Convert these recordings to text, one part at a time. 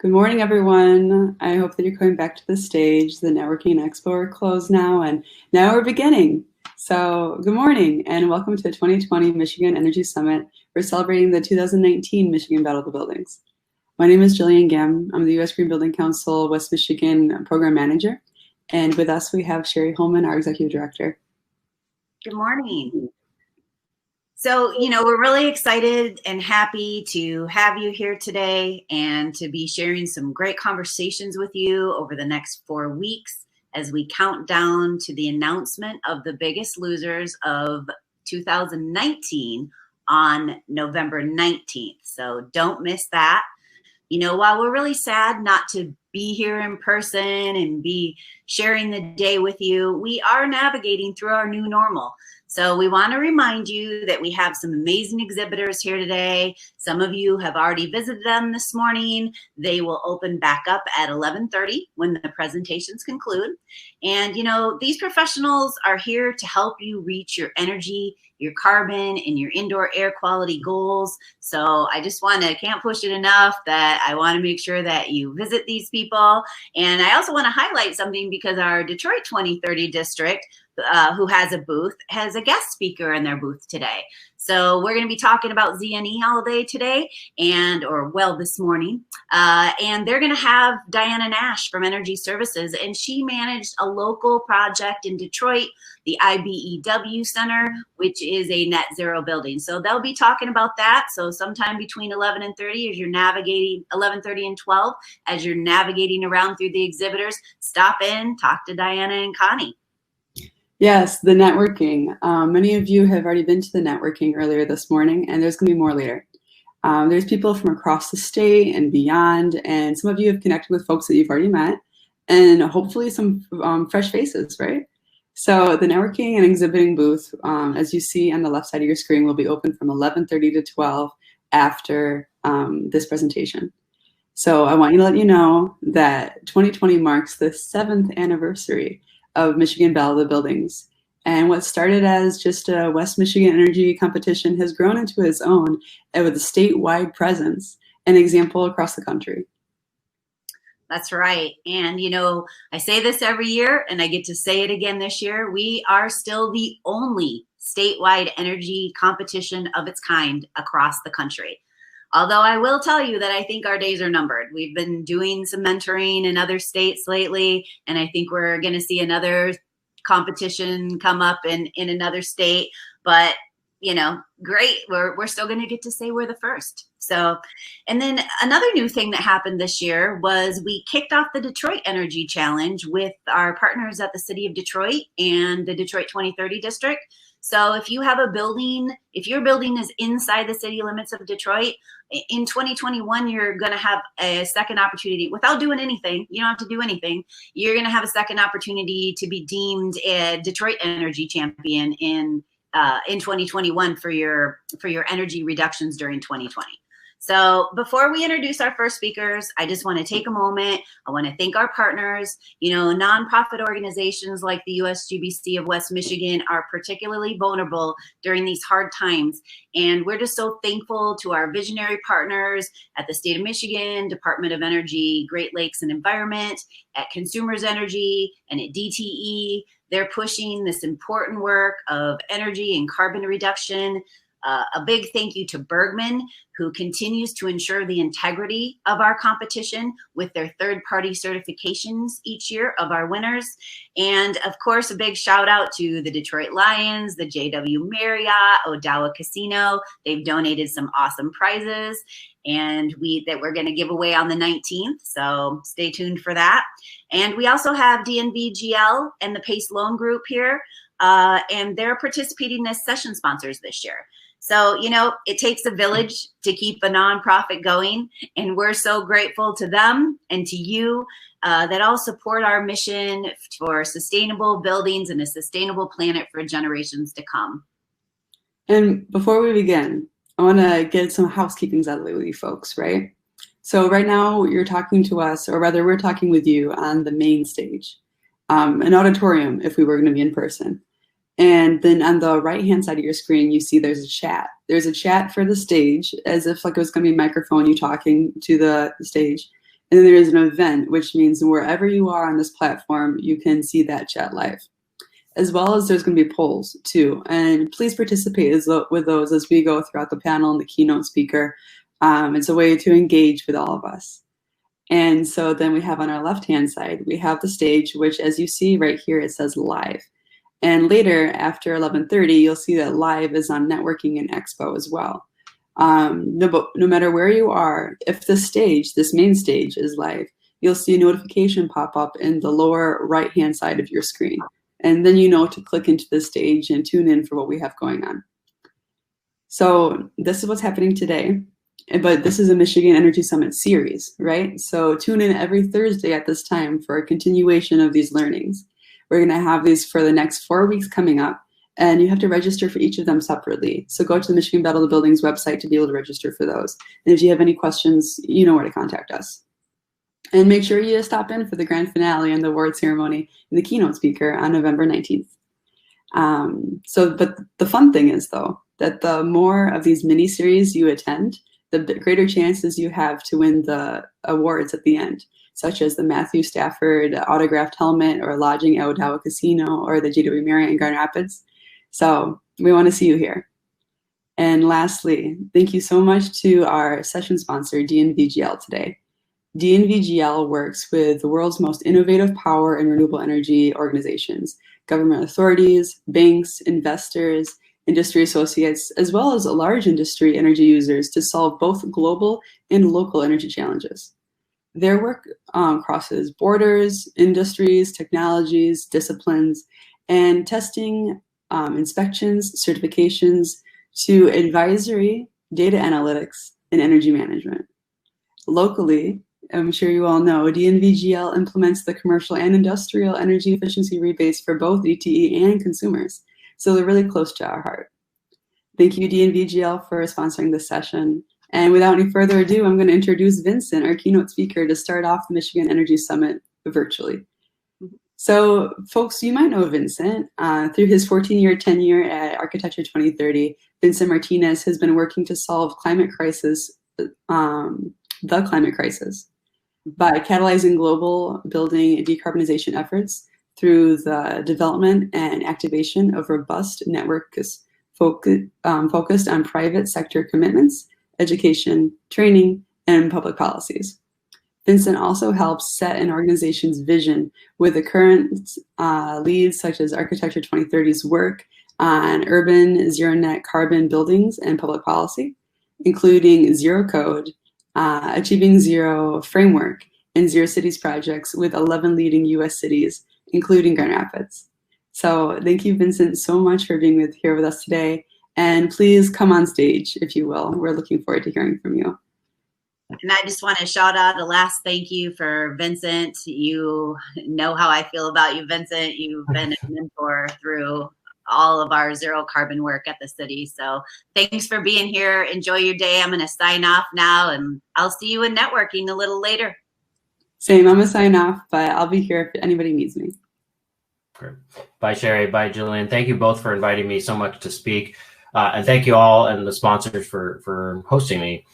Good morning, everyone. I hope that you're coming back to the stage. The Networking Expo are closed now, and now we're beginning. So good morning, and welcome to the 2020 Michigan Energy Summit. We're celebrating the 2019 Michigan Battle of the Buildings. My name is Jillian Gam. I'm the U.S. Green Building Council West Michigan Program Manager. And with us, we have Sherry Holman, our Executive Director. Good morning. So, we're really excited and happy to have you here today and to be sharing some great conversations with you over the next 4 weeks as we count down to the announcement of the biggest losers of 2019 on November 19th. So don't miss that. While we're really sad not to be here in person and be sharing the day with you, we are navigating through our new normal. So we want to remind you that we have some amazing exhibitors here today. Some of you have already visited them this morning. They will open back up at 11:30 when the presentations conclude. And, these professionals are here to help you reach your energy, your carbon, and your indoor air quality goals. So I just can't push it enough that I want to make sure that you visit these people. And I also want to highlight something because our Detroit 2030 district, who has a booth, has a guest speaker in their booth today. So we're going to be talking about ZNE all day today this morning. And they're going to have Diana Nash from Energy Services, and she managed a local project in Detroit, the IBEW Center, which is a net zero building. So they'll be talking about that. So sometime between 11 and 30 as you're navigating, 11:30 and 12, as you're navigating around through the exhibitors, stop in, talk to Diana and Connie. Yes, the networking. Many of you have already been to the networking earlier this morning, and there's going to be more later. There's people from across the state and beyond, and some of you have connected with folks that you've already met, and hopefully some fresh faces, right? So the networking and exhibiting booth, as you see on the left side of your screen, will be open from 11:30 to 12 after this presentation. So I want to let you know that 2020 marks the 7th anniversary of Michigan Battle of the Buildings. And what started as just a West Michigan energy competition has grown into its own with a statewide presence, an example across the country. That's right. And, I say this every year, and I get to say it again this year. We are still the only statewide energy competition of its kind across the country. Although I will tell you that I think our days are numbered. We've been doing some mentoring in other states lately, and I think we're going to see another competition come up in another state. But, great. We're still going to get to say we're the first. So, and then another new thing that happened this year was we kicked off the Detroit Energy Challenge with our partners at the City of Detroit and the Detroit 2030 District. So if you have a building, if your building is inside the city limits of Detroit, in 2021, you're going to have a second opportunity without doing anything. You don't have to do anything. You're going to have a second opportunity to be deemed a Detroit Energy Champion in 2021 for your energy reductions during 2020. So before we introduce our first speakers, I just want to take a moment. I want to thank our partners. Nonprofit organizations like the USGBC of West Michigan are particularly vulnerable during these hard times. And we're just so thankful to our visionary partners at the state of Michigan, Department of Energy, Great Lakes and Environment, at Consumers Energy, and at DTE. They're pushing this important work of energy and carbon reduction. A big thank you to Bergman, who continues to ensure the integrity of our competition with their third-party certifications each year of our winners. And of course, a big shout out to the Detroit Lions, the JW Marriott, Odawa Casino. They've donated some awesome prizes and that we're going to give away on the 19th. So stay tuned for that. And we also have DNVGL and the Pace Loan Group here, and they're participating as session sponsors this year. So, it takes a village to keep a nonprofit going, and we're so grateful to them and to you that all support our mission for sustainable buildings and a sustainable planet for generations to come. And before we begin, I want to get some housekeepings out of the way with you folks, right? So right now you're talking to us, or rather we're talking with you on the main stage, an auditorium if we were going to be in person. And then on the right-hand side of your screen, you see there's a chat. There's a chat for the stage, as if like it was going to be a microphone, you talking to the stage. And then there is an event, which means wherever you are on this platform, you can see that chat live. As well as there's going to be polls too. And please participate with those as we go throughout the panel and the keynote speaker. It's a way to engage with all of us. And so then we have on our left-hand side, we have the stage, which as you see right here, it says live. And later, after 11:30, you'll see that live is on networking and expo as well. No matter where you are, if the stage, this main stage is live, you'll see a notification pop up in the lower right-hand side of your screen. And then you know to click into the stage and tune in for what we have going on. So this is what's happening today, but this is a Michigan Energy Summit series, right? So tune in every Thursday at this time for a continuation of these learnings. We're gonna have these for the next 4 weeks coming up, and you have to register for each of them separately. So go to the Michigan Battle of the Buildings website to be able to register for those. And if you have any questions, you know where to contact us. And make sure you stop in for the grand finale and the award ceremony and the keynote speaker on November 19th. But the fun thing is, though, that the more of these mini-series you attend, the greater chances you have to win the awards at the end, such as the Matthew Stafford autographed helmet or lodging at Odawa Casino or the JW Marriott in Grand Rapids. So we want to see you here. And lastly, thank you so much to our session sponsor, DNVGL today. DNVGL works with the world's most innovative power and renewable energy organizations, government authorities, banks, investors, industry associates, as well as large industry energy users to solve both global and local energy challenges. Their work crosses borders, industries, technologies, disciplines, and testing, inspections, certifications to advisory, data analytics, and energy management. Locally, I'm sure you all know, DNVGL implements the commercial and industrial energy efficiency rebates for both DTE and consumers. So they're really close to our heart. Thank you, DNVGL, for sponsoring this session. And without any further ado, I'm going to introduce Vincent, our keynote speaker, to start off the Michigan Energy Summit virtually. So folks, you might know Vincent. Through his 14-year tenure at Architecture 2030, Vincent Martinez has been working to solve the climate crisis by catalyzing global building decarbonization efforts through the development and activation of robust networks focused on private sector commitments, education, training, and public policies. Vincent also helps set an organization's vision with the current leads such as Architecture 2030's work on urban zero net carbon buildings and public policy, including Zero Code, Achieving Zero Framework, and Zero Cities projects with 11 leading US cities, including Grand Rapids. So thank you, Vincent, so much for being here with us today. And please come on stage, if you will. We're looking forward to hearing from you. And I just want to shout out a last thank you for Vincent. You know how I feel about you, Vincent. You've been a mentor through all of our zero carbon work at the city. So thanks for being here. Enjoy your day. I'm going to sign off now, and I'll see you in networking a little later. Same, I'm going to sign off, but I'll be here if anybody needs me. Great. Bye, Sherry. Bye, Jillian. Thank you both for inviting me so much to speak. And thank you all and the sponsors for hosting me.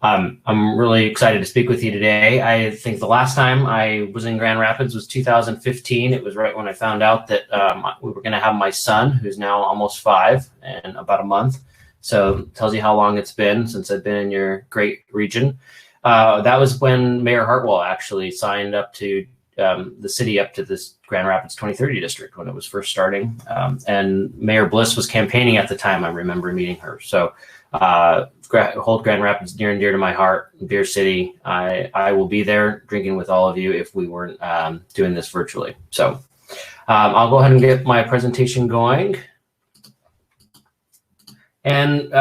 I'm really excited to speak with you today. I think the last time I was in Grand Rapids was 2015. It was right when I found out that we were going to have my son, who's now almost 5, in about a month. So it tells you how long it's been since I've been in your great region. That was when Mayor Hartwell actually signed up to the city up to this Grand Rapids 2030 district when it was first starting. And Mayor Bliss was campaigning at the time. I remember meeting her. So hold Grand Rapids near and dear to my heart, dear city. I will be there drinking with all of you if we weren't doing this virtually. So I'll go ahead and get my presentation going. And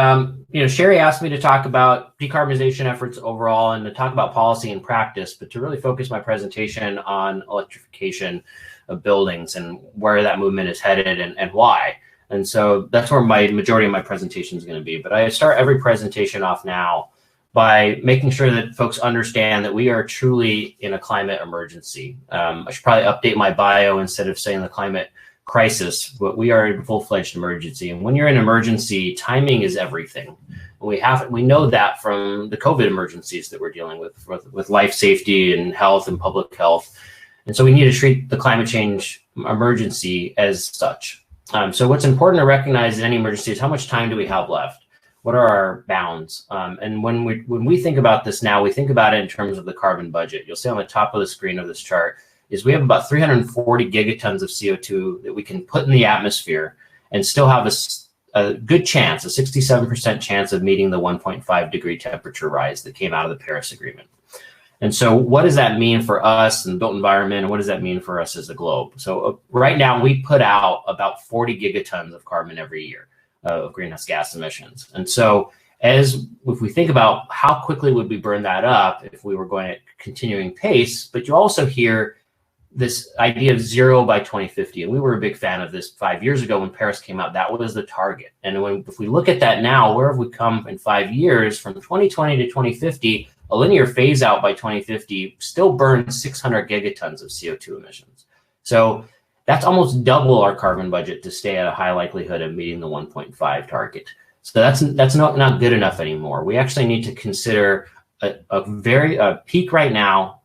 Sherry asked me to talk about decarbonization efforts overall and to talk about policy and practice, but to really focus my presentation on electrification of buildings and where that movement is headed and why. And so that's where my majority of my presentation is going to be. But I start every presentation off now by making sure that folks understand that we are truly in a climate emergency. I should probably update my bio instead of saying the climate crisis, but we are in full-fledged emergency. And when you're in emergency, timing is everything. We know that from the COVID emergencies that we're dealing with life safety and health and public health. And so we need to treat the climate change emergency as such. So what's important to recognize in any emergency is how much time do we have left? What are our bounds? And when we think about this now, we think about it in terms of the carbon budget. You'll see on the top of the screen of this chart is we have about 340 gigatons of CO2 that we can put in the atmosphere and still have a good chance, a 67% chance of meeting the 1.5 degree temperature rise that came out of the Paris Agreement. And so what does that mean for us in the built environment, and what does that mean for us as a globe? So right now we put out about 40 gigatons of carbon every year of greenhouse gas emissions. And so if we think about how quickly would we burn that up if we were going at continuing pace, but you also hear this idea of 0 by 2050. And we were a big fan of this 5 years ago when Paris came out. That was the target. And if we look at that now, where have we come in 5 years? From 2020 to 2050, a linear phase out by 2050 still burns 600 gigatons of CO2 emissions. So that's almost double our carbon budget to stay at a high likelihood of meeting the 1.5 target. So that's not good enough anymore. We actually need to consider a peak right now,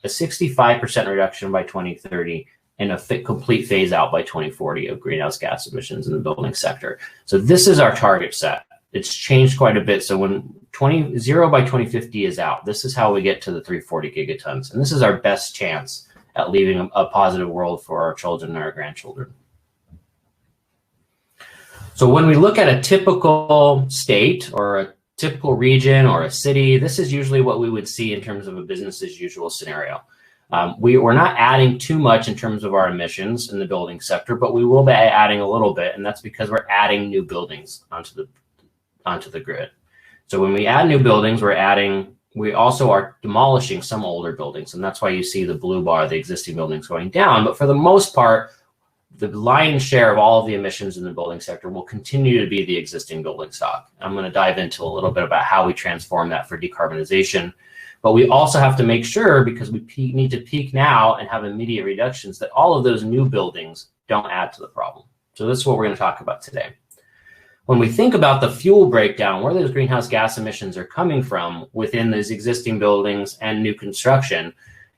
a 65% reduction by 2030, and a complete phase out by 2040 of greenhouse gas emissions in the building sector. So this is our target set. It's changed quite a bit. So when 0 by 2050 is out, this is how we get to the 340 gigatons. And this is our best chance at leaving a positive world for our children and our grandchildren. So when we look at a typical state or a typical region or a city, this is usually what we would see in terms of a business as usual scenario. We're not adding too much in terms of our emissions in the building sector, but we will be adding a little bit, and that's because we're adding new buildings onto the grid. So when we add new buildings, we also are demolishing some older buildings, and that's why you see the blue bar, the existing buildings going down. But for the most part, the lion's share of all of the emissions in the building sector will continue to be the existing building stock. I'm going to dive into a little bit about how we transform that for decarbonization. But we also have to make sure, because we need to peak now and have immediate reductions, that all of those new buildings don't add to the problem. So this is what we're going to talk about today. When we think about the fuel breakdown, where those greenhouse gas emissions are coming from within those existing buildings and new construction,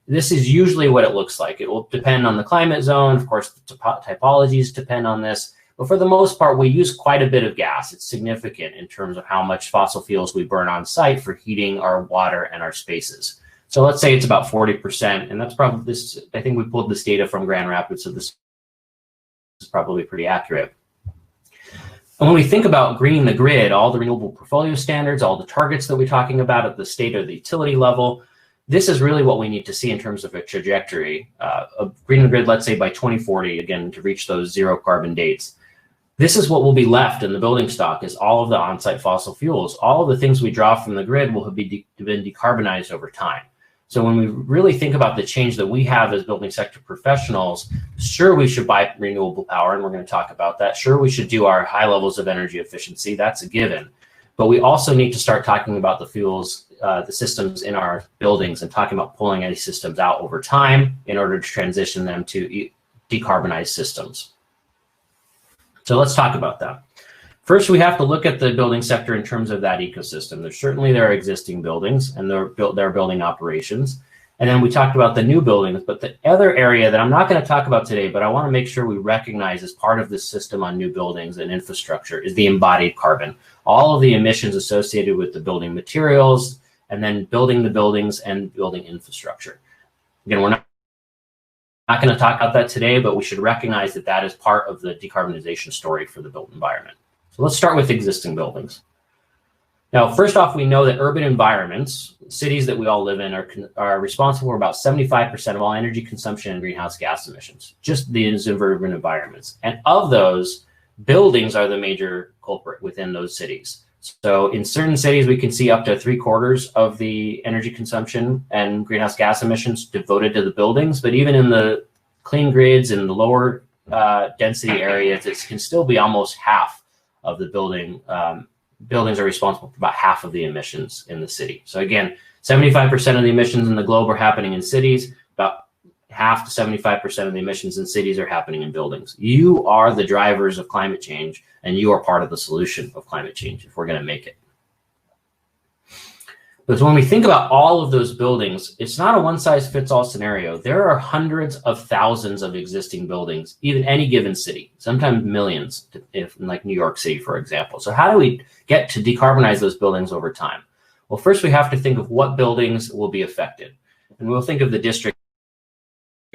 this is usually what it looks like. It will depend on the climate zone. Of course, the typologies depend on this. But for the most part, we use quite a bit of gas. It's significant in terms of how much fossil fuels we burn on site for heating our water and our spaces. So let's say it's about 40%. And that's probably this. I think we pulled this data from Grand Rapids, so this is probably pretty accurate. And when we think about greening the grid, all the renewable portfolio standards, all the targets that we're talking about at the state or the utility level, this is really what we need to see in terms of a trajectory of greening the grid, let's say by 2040, again, to reach those zero carbon dates. This is what will be left in the building stock, is all of the on-site fossil fuels. All of the things we draw from the grid will have been decarbonized over time. So when we really think about the change that we have as building sector professionals, sure, we should buy renewable power, and we're going to talk about that. Sure, we should do our high levels of energy efficiency. That's a given. But we also need to start talking about the fuels, the systems in our buildings, and talking about pulling any systems out over time in order to transition them to decarbonized systems. So let's talk about that. First, we have to look at the building sector in terms of that ecosystem. There are existing buildings and their building operations. And then we talked about the new buildings, but the other area that I'm not going to talk about today, but I want to make sure we recognize as part of this system on new buildings and infrastructure, is the embodied carbon. All of the emissions associated with the building materials, and then building the buildings and building infrastructure. Again, we're not going to talk about that today, but we should recognize that that is part of the decarbonization story for the built environment. So let's start with existing buildings. Now, first off, we know that urban environments, cities that we all live in, are responsible for about 75% of all energy consumption and greenhouse gas emissions, just these urban environments. And of those, buildings are the major culprit within those cities. So in certain cities, we can see up to 3/4 of the energy consumption and greenhouse gas emissions devoted to the buildings. But even in the clean grids and the lower density areas, it can still be almost half of the buildings are responsible for about half of the emissions in the city. So again, 75% of the emissions in the globe are happening in cities. About half to 75% of the emissions in cities are happening in buildings. You are the drivers of climate change, and you are part of the solution of climate change if we're going to make it. But when we think about all of those buildings, it's not a one-size-fits-all scenario. There are hundreds of thousands of existing buildings, even any given city, sometimes millions, if like New York City, for example. So how do we get to decarbonize those buildings over time? Well, first we have to think of what buildings will be affected. And we'll think of the district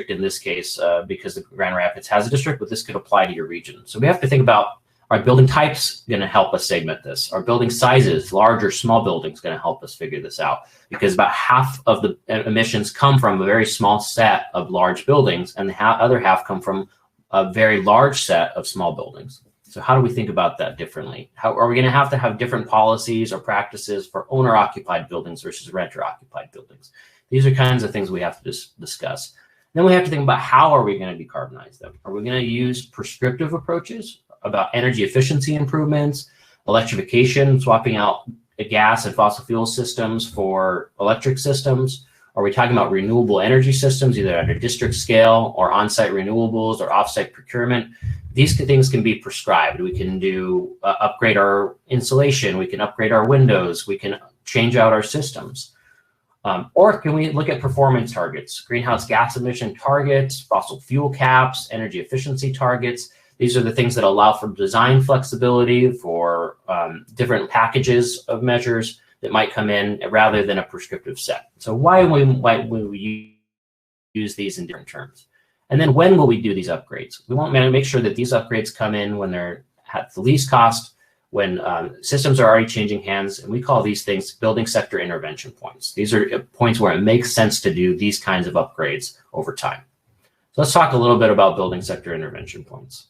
in this case, because the Grand Rapids has a district, but this could apply to your region. So we have to think about, are building types going to help us segment this? Are building sizes, large or small buildings, going to help us figure this out? Because about half of the emissions come from a very small set of large buildings, and the other half come from a very large set of small buildings. So how do we think about that differently? How are we going to have different policies or practices for owner-occupied buildings versus renter-occupied buildings? These are kinds of things we have to discuss. Then we have to think about how are we going to decarbonize them? Are we going to use prescriptive approaches about energy efficiency improvements, electrification, swapping out gas and fossil fuel systems for electric systems? Are we talking about renewable energy systems, either at a district scale or on-site renewables or off-site procurement? These things can be prescribed. We can do upgrade our insulation. We can upgrade our windows. We can change out our systems. Or can we look at performance targets, greenhouse gas emission targets, fossil fuel caps, energy efficiency targets? These are the things that allow for design flexibility for different packages of measures that might come in rather than a prescriptive set. So why will we use these in different terms? And then when will we do these upgrades? We want to make sure that these upgrades come in when they're at the least cost, when systems are already changing hands, and we call these things building sector intervention points. These are points where it makes sense to do these kinds of upgrades over time. So let's talk a little bit about building sector intervention points.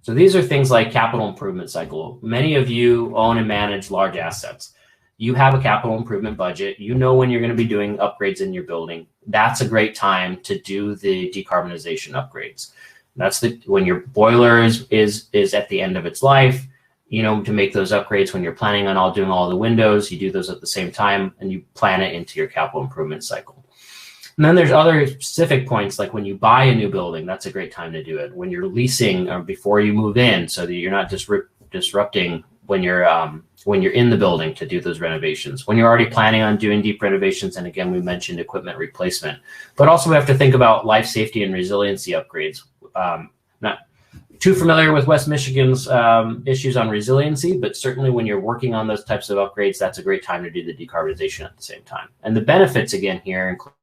So these are things like capital improvement cycle. Many of you own and manage large assets. You have a capital improvement budget. You know when you're going to be doing upgrades in your building. That's a great time to do the decarbonization upgrades. That's when your boiler is at the end of its life. You know, to make those upgrades when you're planning on doing all the windows, you do those at the same time and you plan it into your capital improvement cycle. And then there's other specific points, like when you buy a new building, that's a great time to do it. When you're leasing or before you move in, so that you're not disrupting when you're in the building to do those renovations. When you're already planning on doing deep renovations, and again, we mentioned equipment replacement. But also we have to think about life safety and resiliency upgrades. Not too familiar with West Michigan's issues on resiliency, but certainly when you're working on those types of upgrades, that's a great time to do the decarbonization at the same time. And the benefits, again, here include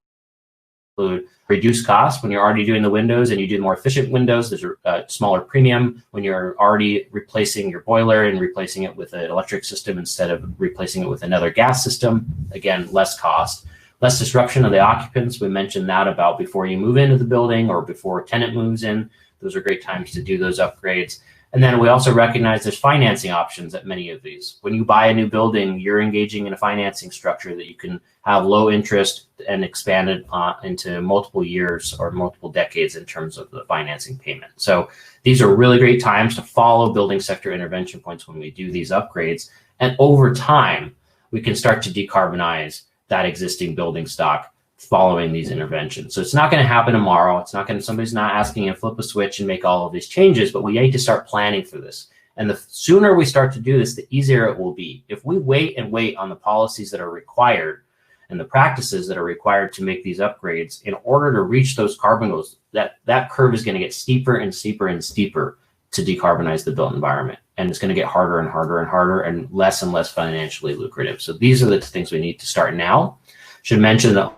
reduced costs. When you're already doing the windows and you do more efficient windows, there's a smaller premium. When you're already replacing your boiler and replacing it with an electric system instead of replacing it with another gas system, again, less cost. Less disruption of the occupants. We mentioned that about before you move into the building or before a tenant moves in. Those are great times to do those upgrades. And then we also recognize there's financing options at many of these. When you buy a new building, you're engaging in a financing structure that you can have low interest and expand it into multiple years or multiple decades in terms of the financing payment. So these are really great times to follow building sector intervention points when we do these upgrades. And over time, we can start to decarbonize that existing building stock following these interventions. So it's not going to happen tomorrow. It's not going to, somebody's not asking you to flip a switch and make all of these changes, but we need to start planning for this. And the sooner we start to do this, the easier it will be. If we wait on the policies that are required and the practices that are required to make these upgrades in order to reach those carbon goals, that curve is going to get steeper and steeper and steeper to decarbonize the built environment. And it's going to get harder and harder and harder and less financially lucrative. So these are the things we need to start now. Should mention that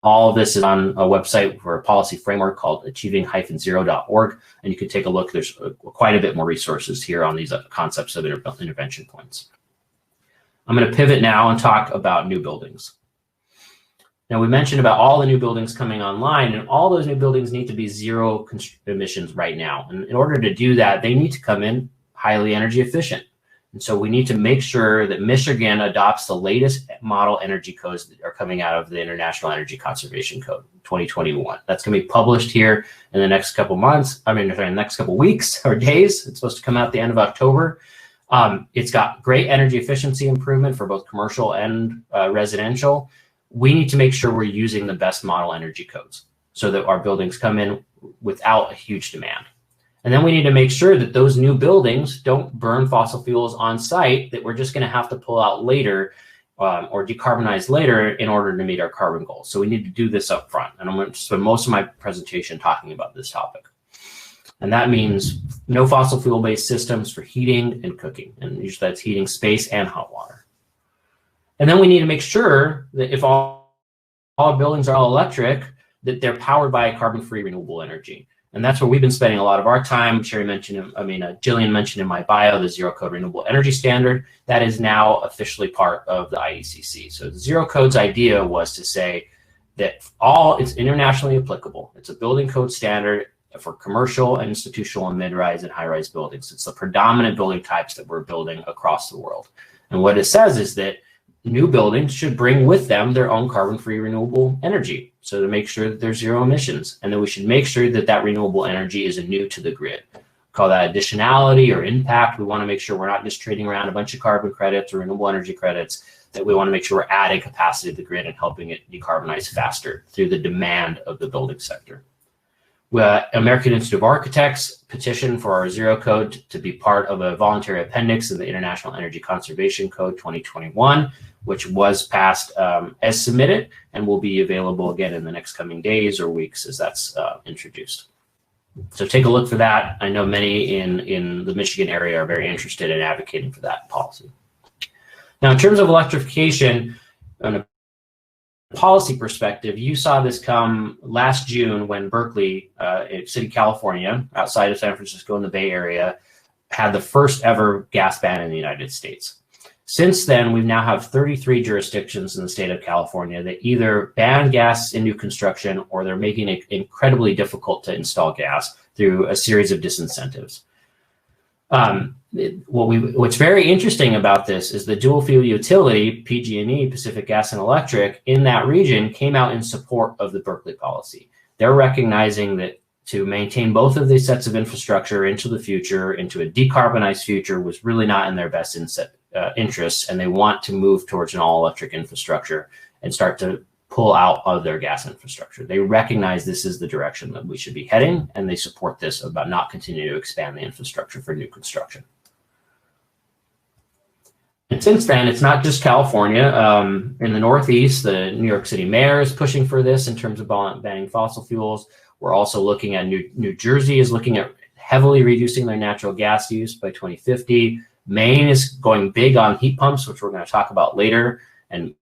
all of this is on a website for a policy framework called achieving-zero.org, and you can take a look. There's quite a bit more resources here on these concepts of intervention points. I'm going to pivot now and talk about new buildings. Now, we mentioned about all the new buildings coming online, and all those new buildings need to be zero emissions right now. And in order to do that, they need to come in highly energy efficient. And so we need to make sure that Michigan adopts the latest model energy codes that are coming out of the International Energy Conservation Code 2021. That's going to be published here in the next couple months. In the next couple weeks or days. It's supposed to come out at the end of October. It's got great energy efficiency improvement for both commercial and residential. We need to make sure we're using the best model energy codes. so that our buildings come in without a huge demand. And then we need to make sure that those new buildings don't burn fossil fuels on site that we're just going to have to pull out later or decarbonize later in order to meet our carbon goals. So we need to do this up front. And I'm going to spend most of my presentation talking about this topic. And that means no fossil fuel-based systems for heating and cooking. And usually that's heating space and hot water. And then we need to make sure that if all buildings are all electric, that they're powered by carbon-free renewable energy. And that's where we've been spending a lot of our time. Sherry mentioned, Jillian mentioned in my bio, the Zero Code Renewable Energy Standard. That is now officially part of the IECC. So the Zero Code's idea was to say that it's internationally applicable. It's a building code standard for commercial and institutional and mid-rise and high-rise buildings. It's the predominant building types that we're building across the world. And what it says is that new buildings should bring with them their own carbon-free renewable energy, so to make sure that there's zero emissions, and then we should make sure that that renewable energy is new to the grid. Call that additionality or impact. We want to make sure we're not just trading around a bunch of carbon credits or renewable energy credits, that we want to make sure we're adding capacity to the grid and helping it decarbonize faster through the demand of the building sector. American Institute of Architects petitioned for our Zero Code to be part of a voluntary appendix in the International Energy Conservation Code 2021, which was passed as submitted and will be available again in the next coming days or weeks as that's introduced. So take a look for that. I know many in the Michigan area are very interested in advocating for that policy. Now, in terms of electrification, on a policy perspective, you saw this come last June when Berkeley, City, California, outside of San Francisco in the Bay Area, had the first ever gas ban in the United States. Since then, we now have 33 jurisdictions in the state of California that either ban gas in new construction or they're making it incredibly difficult to install gas through a series of disincentives. What's very interesting about this is the dual fuel utility, PG&E, Pacific Gas and Electric, in that region came out in support of the Berkeley policy. They're recognizing that to maintain both of these sets of infrastructure into the future, into a decarbonized future, was really not in their best interests, and they want to move towards an all-electric infrastructure and start to pull out of their gas infrastructure. They recognize this is the direction that we should be heading, and they support this about not continuing to expand the infrastructure for new construction. And since then, it's not just California. In the Northeast, the New York City mayor is pushing for this in terms of banning fossil fuels. We're also looking at New Jersey is looking at heavily reducing their natural gas use by 2050. Maine is going big on heat pumps, which we're going to talk about later, and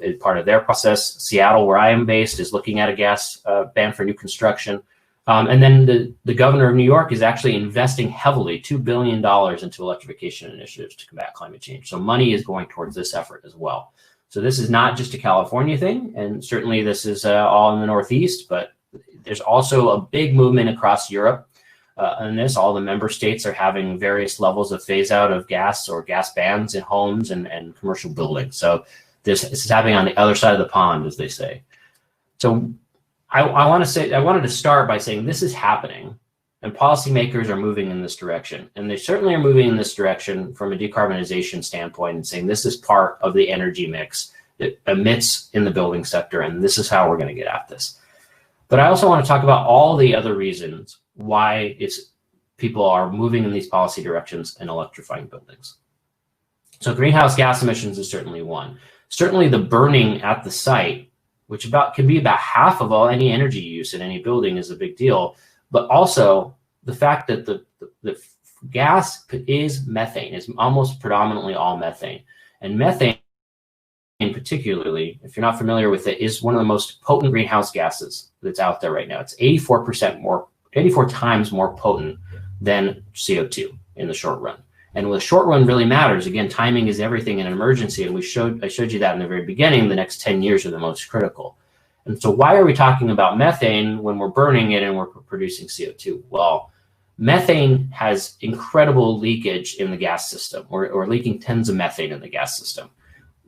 as part of their process. Seattle, where I am based, is looking at a gas ban for new construction. And then the governor of New York is actually investing heavily, $2 billion into electrification initiatives to combat climate change. So money is going towards this effort as well. So this is not just a California thing, and certainly this is all in the Northeast, but there's also a big movement across Europe. And all the member states are having various levels of phase out of gas or gas bans in homes and commercial buildings. So this is happening on the other side of the pond, as they say. So I wanted to start by saying this is happening, and policymakers are moving in this direction. And they certainly are moving in this direction from a decarbonization standpoint and saying this is part of the energy mix that emits in the building sector, and this is how we're going to get at this. But I also want to talk about all the other reasons why people are moving in these policy directions and electrifying buildings. So greenhouse gas emissions is certainly one. Certainly the burning at the site, which can be about half of any energy use in any building, is a big deal. But also the fact that the gas is methane, is almost predominantly all methane. And methane, particularly, if you're not familiar with it, is one of the most potent greenhouse gases that's out there right now. It's 84 times more potent than CO2 in the short run. And what the short run really matters, again, timing is everything in an emergency. And I showed you that in the very beginning. The next 10 years are the most critical. And so why are we talking about methane when we're burning it and we're producing CO2? Well, methane has incredible leakage in the gas system. We're leaking tons of methane in the gas system,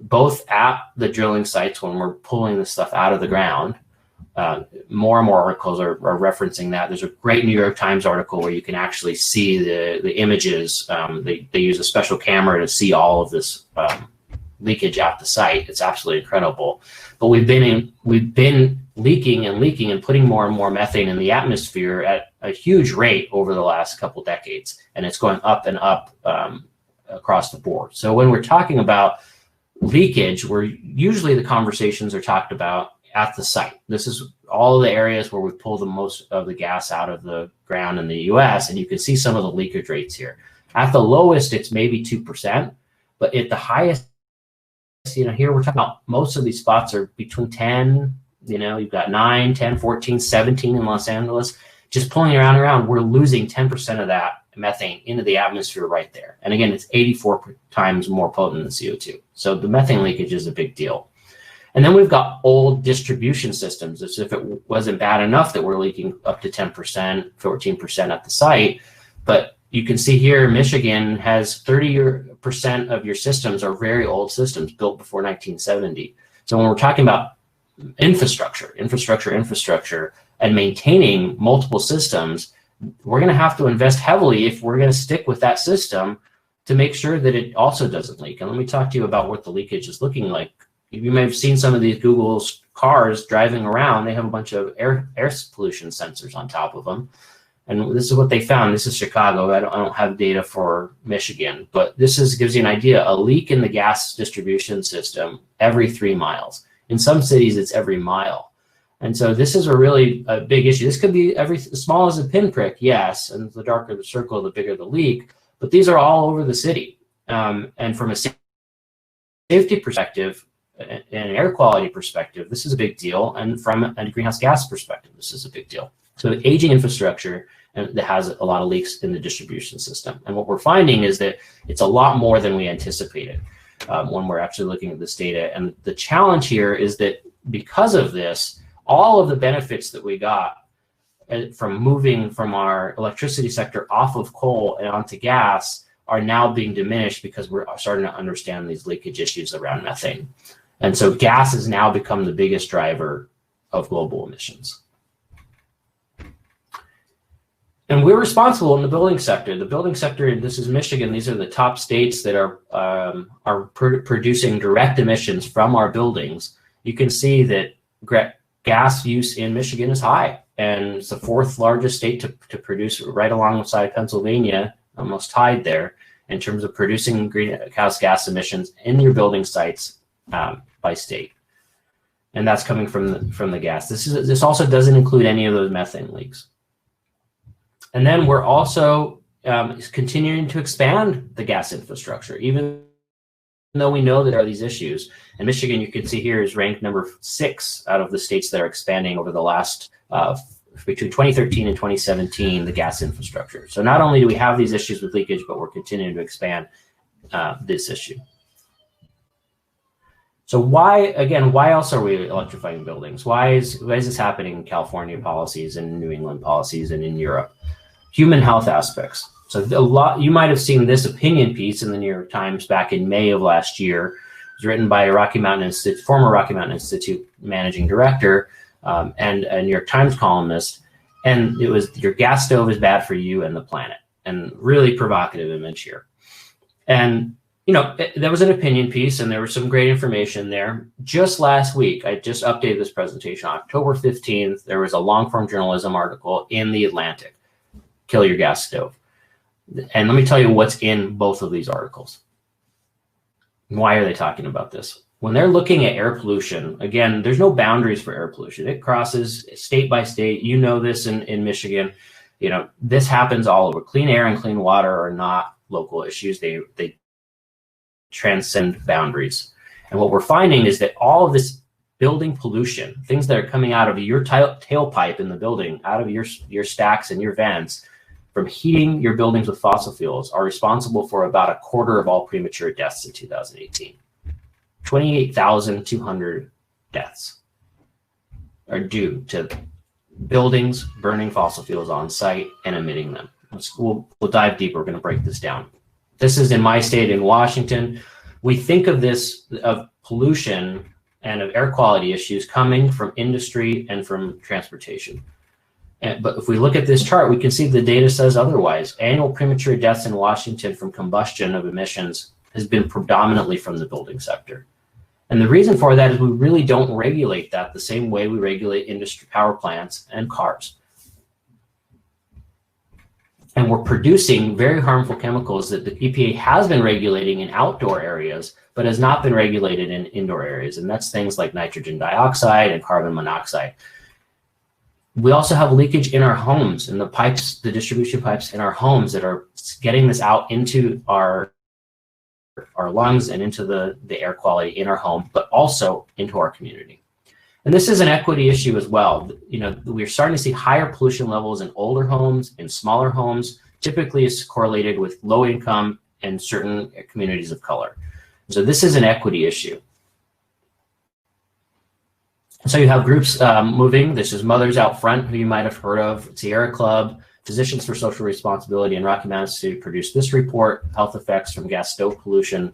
both at the drilling sites when we're pulling the stuff out of the ground. More and more articles are referencing that. There's a great New York Times article where you can actually see the images. They use a special camera to see all of this leakage at the site. It's absolutely incredible. But we've been leaking and putting more and more methane in the atmosphere at a huge rate over the last couple decades. And it's going up and up across the board. So when we're talking about leakage, usually the conversations are talked about at the site. This is all the areas where we pull the most of the gas out of the ground in the US, and you can see some of the leakage rates here. At the lowest, it's maybe 2%, but at the highest, here we're talking about most of these spots are between 10, you've got 9, 10, 14, 17 in Los Angeles. Just pulling around, we're losing 10% of that methane into the atmosphere right there. And again, it's 84 times more potent than CO2. So the methane leakage is a big deal. And then we've got old distribution systems, as if it wasn't bad enough that we're leaking up to 10%, 14% at the site. But you can see here, Michigan has 30% of your systems are very old systems built before 1970. So when we're talking about infrastructure, and maintaining multiple systems, we're going to have to invest heavily if we're going to stick with that system to make sure that it also doesn't leak. And let me talk to you about what the leakage is looking like. You may have seen some of these Google's cars driving around. They have a bunch of air pollution sensors on top of them. And this is what they found. This is Chicago. I don't have data for Michigan, but this gives you an idea. A leak in the gas distribution system every 3 miles. In some cities, it's every mile. And so this is a really big issue. This could be as small as a pinprick, yes, and the darker the circle, the bigger the leak, but these are all over the city. And from a safety perspective and an air quality perspective, this is a big deal. And from a greenhouse gas perspective, this is a big deal. So aging infrastructure that has a lot of leaks in the distribution system. And what we're finding is that it's a lot more than we anticipated when we're actually looking at this data. And the challenge here is that because of this, all of the benefits that we got from moving from our electricity sector off of coal and onto gas are now being diminished because we're starting to understand these leakage issues around methane. And so gas has now become the biggest driver of global emissions. And we're responsible in the building sector. The building sector, and this is Michigan, these are the top states that are producing direct emissions from our buildings. You can see that gas use in Michigan is high, and it's the 4th largest state to produce, right alongside Pennsylvania, almost tied there in terms of producing greenhouse gas emissions in your building sites by state. And that's coming from the gas. This also doesn't include any of those methane leaks. And then we're also continuing to expand the gas infrastructure, even though we know that there are these issues. And Michigan, you can see here, is ranked number 6 out of the states that are expanding over the last, between 2013 and 2017, the gas infrastructure. So not only do we have these issues with leakage, but we're continuing to expand this issue. So why else are we electrifying buildings? Why is this happening in California policies and New England policies and in Europe? Human health aspects. So you might have seen this opinion piece in the New York Times back in May of last year. It was written by a former Rocky Mountain Institute managing director and a New York Times columnist. And it was, your gas stove is bad for you and the planet. And really provocative image here. And there was an opinion piece and there was some great information there. Just last week, I just updated this presentation. On October 15th, there was a long-form journalism article in The Atlantic, Kill Your Gas Stove. And let me tell you what's in both of these articles. Why are they talking about this? When they're looking at air pollution, again, there's no boundaries for air pollution. It crosses state by state. You know this in Michigan. This happens all over. Clean air and clean water are not local issues. They transcend boundaries. And what we're finding is that all of this building pollution, things that are coming out of your tailpipe in the building, out of your stacks and your vents, from heating your buildings with fossil fuels, are responsible for about 1/4 of all premature deaths in 2018. 28,200 deaths are due to buildings burning fossil fuels on site and emitting them. We'll dive deeper. We're going to break this down. This is in my state, in Washington. We think of pollution and of air quality issues coming from industry and from transportation. But if we look at this chart, we can see the data says otherwise. Annual premature deaths in Washington from combustion of emissions has been predominantly from the building sector. And the reason for that is we really don't regulate that the same way we regulate industry power plants and cars. And we're producing very harmful chemicals that the EPA has been regulating in outdoor areas, but has not been regulated in indoor areas. And that's things like nitrogen dioxide and carbon monoxide. We also have leakage in our homes, in the pipes, the distribution pipes in our homes that are getting this out into our lungs and into the air quality in our home, but also into our community. And this is an equity issue as well. You know, we're starting to see higher pollution levels in older homes, in smaller homes, typically is correlated with low income and certain communities of color. So this is an equity issue. So you have groups moving. This is Mothers Out Front, who you might have heard of, Sierra Club, Physicians for Social Responsibility, and Rocky Mountain Institute produced this report, Health Effects from Gas Stove Pollution.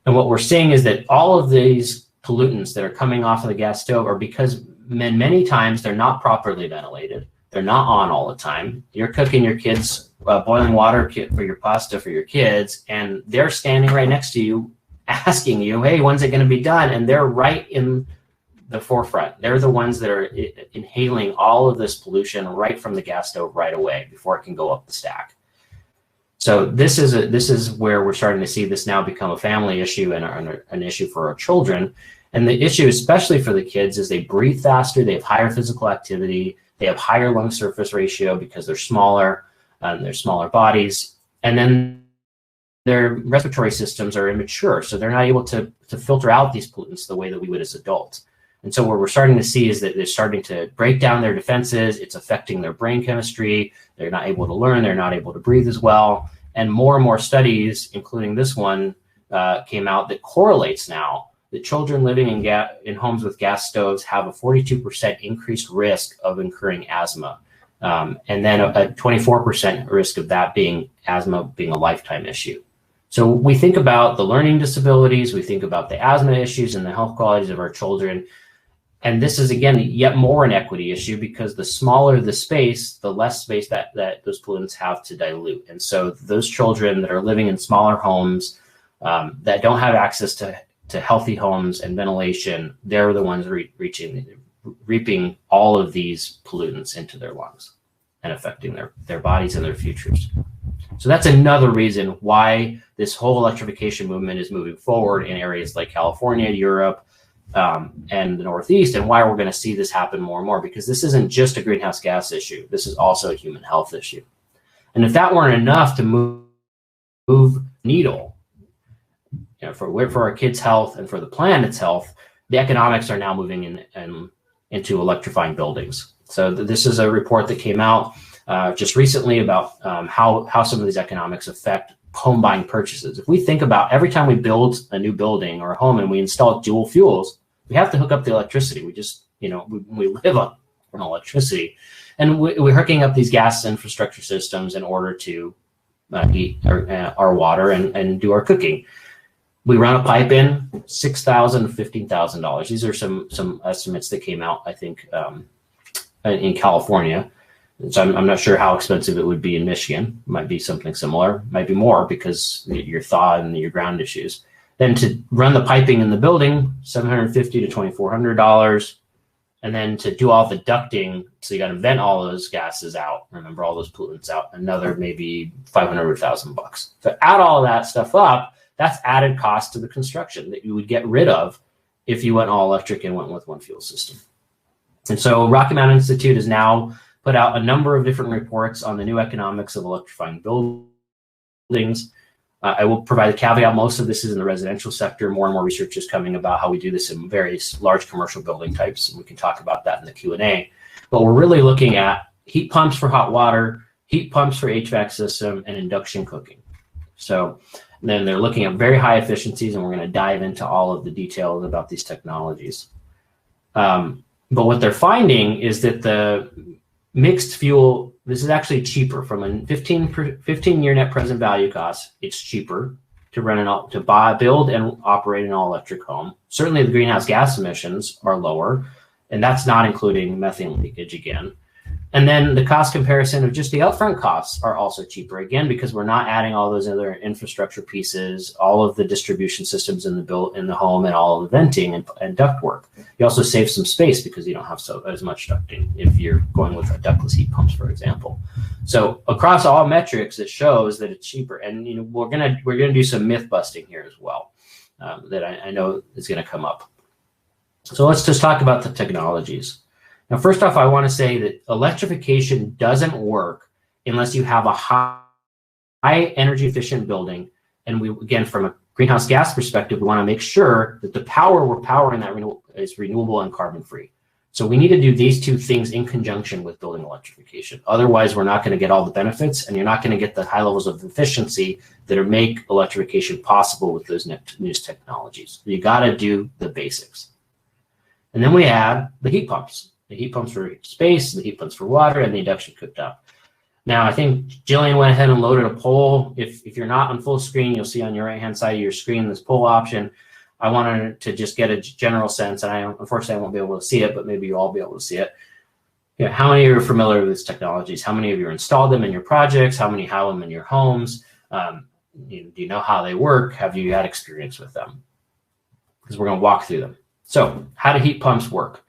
And what we're seeing is that all of these pollutants that are coming off of the gas stove are because many times they're not properly ventilated. They're not on all the time. You're cooking your kids boiling water for your pasta for your kids, and they're standing right next to you asking you, hey, when's it going to be done? And they're right in the forefront. They're the ones that are inhaling all of this pollution right from the gas stove right away before it can go up the stack. So this is where we're starting to see this now become a family issue and an issue for our children. And the issue, especially for the kids, is they breathe faster, they have higher physical activity, they have higher lung surface ratio because they're smaller, they're smaller bodies, and then their respiratory systems are immature, so they're not able to filter out these pollutants the way that we would as adults. And so what we're starting to see is that they're starting to break down their defenses. It's affecting their brain chemistry. They're not able to learn. They're not able to breathe as well. And more studies, including this one, came out that correlates now that children living in homes with gas stoves have a 42% increased risk of incurring asthma. And then a 24% risk of that being asthma being a lifetime issue. So we think about the learning disabilities, we think about the asthma issues and the health qualities of our children. And this is, again, yet more an equity issue because the smaller the space, the less space that those pollutants have to dilute. And so those children that are living in smaller homes that don't have access to healthy homes and ventilation, they're the ones reaping all of these pollutants into their lungs and affecting their bodies and their futures. So that's another reason why this whole electrification movement is moving forward in areas like California, Europe, and the Northeast, and why we're going to see this happen more and more, because this isn't just a greenhouse gas issue. This is also a human health issue. And if that weren't enough to move needle, you know, for our kids' health and for the planet's health, the economics are now moving into electrifying buildings. So this is a report that came out just recently about how some of these economics affect home buying purchases. If we think about every time we build a new building or a home and we install dual fuels, we have to hook up the electricity. We just, you know, we live on electricity, and we're hooking up these gas infrastructure systems in order to heat our water and do our cooking. We run a pipe in, $6,000 to $15,000. These are some estimates that came out, I think, in California. So I'm not sure how expensive it would be in Michigan. It might be something similar, might be more because your thaw and your ground issues. Then to run the piping in the building, $750 to $2,400. And then to do all the ducting, so you got to vent all those gases out, remember all those pollutants out, another maybe $500 or $1,000. So add all of that stuff up, that's added cost to the construction that you would get rid of if you went all electric and went with one fuel system. And so Rocky Mountain Institute has now put out a number of different reports on the new economics of electrifying buildings. I will provide a caveat. Most of this is in the residential sector. More and more research is coming about how we do this in various large commercial building types, and we can talk about that in the Q&A. But we're really looking at heat pumps for hot water, heat pumps for HVAC system, and induction cooking. So then they're looking at very high efficiencies, and we're going to dive into all of the details about these technologies. But what they're finding is that the mixed fuel, this is actually cheaper from a 15-year net present value cost. It's cheaper to build and operate an all-electric home. Certainly the greenhouse gas emissions are lower, and that's not including methane leakage again. And then the cost comparison of just the upfront costs are also cheaper, again, because we're not adding all those other infrastructure pieces, all of the distribution systems in the home, and all of the venting and duct work. You also save some space because you don't have as much ducting if you're going with ductless heat pumps, for example. So across all metrics, it shows that it's cheaper. And we're gonna do some myth busting here as well that I know is gonna come up. So let's just talk about the technologies. Now, first off, I want to say that electrification doesn't work unless you have a high energy efficient building. And again, from a greenhouse gas perspective, we want to make sure that the power we're powering that is renewable and carbon free. So we need to do these two things in conjunction with building electrification. Otherwise, we're not going to get all the benefits, and you're not going to get the high levels of efficiency that make electrification possible with those newest technologies. You got to do the basics. And then we add the heat pumps. The heat pumps for space, the heat pumps for water, and the induction cooktop. Now, I think Jillian went ahead and loaded a poll. If you're not on full screen, you'll see on your right-hand side of your screen this poll option. I wanted to just get a general sense, and unfortunately I won't be able to see it, but maybe you'll all be able to see it. How many of you are familiar with these technologies? How many of you installed them in your projects? How many have them in your homes? Do you know how they work? Have you had experience with them? Because we're going to walk through them. So, how do heat pumps work?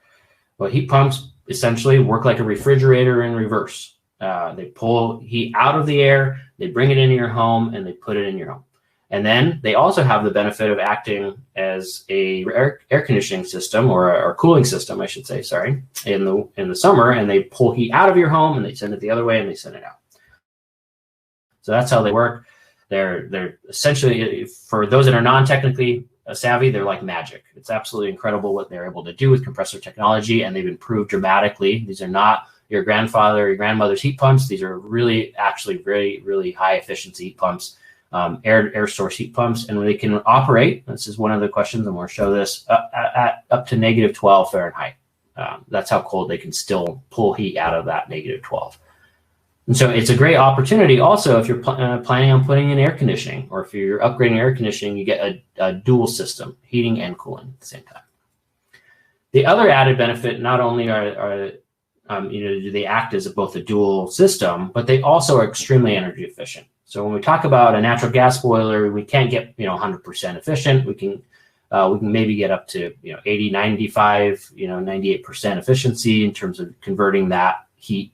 Well, heat pumps essentially work like a refrigerator in reverse. They pull heat out of the air, they bring it into your home, and they put it in your home. And then they also have the benefit of acting as a air conditioning system or cooling system, I should say, sorry, in the summer, and they pull heat out of your home and they send it the other way and they send it out. So that's how they work. They're essentially, for those that are non-technically savvy, they're like magic. It's absolutely incredible what they're able to do with compressor technology, and they've improved dramatically. These are not your grandfather or your grandmother's heat pumps. These are really, actually very, really high efficiency heat pumps, air source heat pumps, and they can operate. This is one of the questions, and we'll show this at up to -12 Fahrenheit. That's how cold they can still pull heat out of that -12. And so it's a great opportunity also if you're planning on putting in air conditioning, or if you're upgrading air conditioning, you get a dual system, heating and cooling at the same time. The other added benefit, not only do they act as both a dual system, but they also are extremely energy efficient. So when we talk about a natural gas boiler, we can't get 100% efficient. We can maybe get up to 80, 95, 98% efficiency in terms of converting that heat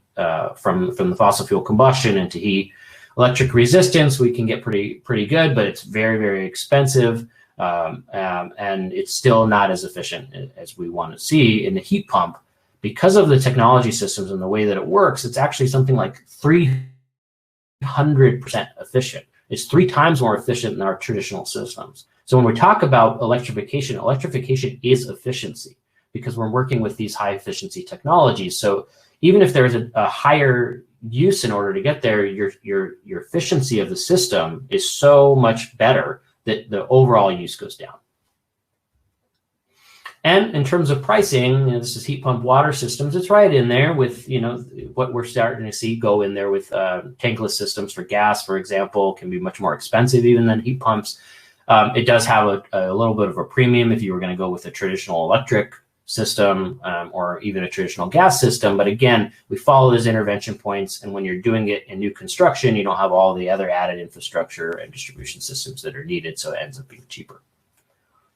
from the fossil fuel combustion into heat. Electric resistance, we can get pretty good, but it's very, very expensive, and it's still not as efficient as we want to see in the heat pump. Because of the technology systems and the way that it works, it's actually something like 300% efficient. It's 3 times more efficient than our traditional systems. So when we talk about electrification is efficiency, because we're working with these high efficiency technologies. So even if there's a higher use in order to get there, your efficiency of the system is so much better that the overall use goes down. And in terms of pricing, this is heat pump water systems. It's right in there with what we're starting to see go in there with tankless systems for gas, for example, can be much more expensive even than heat pumps. It does have a little bit of a premium if you were going to go with a traditional electric system or even a traditional gas system. But again, we follow those intervention points. And when you're doing it in new construction, you don't have all the other added infrastructure and distribution systems that are needed. So it ends up being cheaper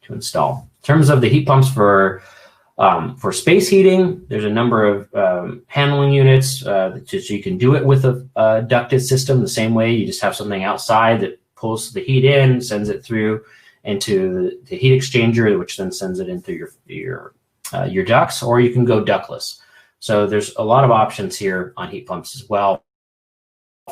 to install. In terms of the heat pumps for space heating, there's a number of handling units. So you can do it with a ducted system the same way. You just have something outside that pulls the heat in, sends it through into the heat exchanger, which then sends it into your ducts, or you can go ductless. So there's a lot of options here on heat pumps as well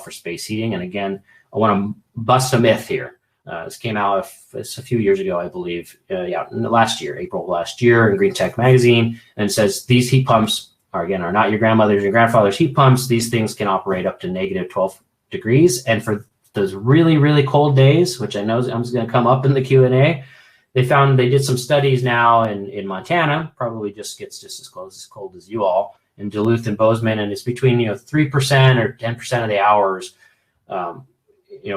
for space heating. And again, I want to bust a myth here. This came out a few years ago, I believe. Last year, April of last year, in Green Tech magazine, and it says these heat pumps are not your grandmother's and grandfather's heat pumps. These things can operate up to -12 degrees, and for those really, really cold days, which I know I'm going to come up in the Q&A, they did some studies now in Montana, probably just gets just as cold as you all, in Duluth and Bozeman, and it's between 3% or 10% of the hours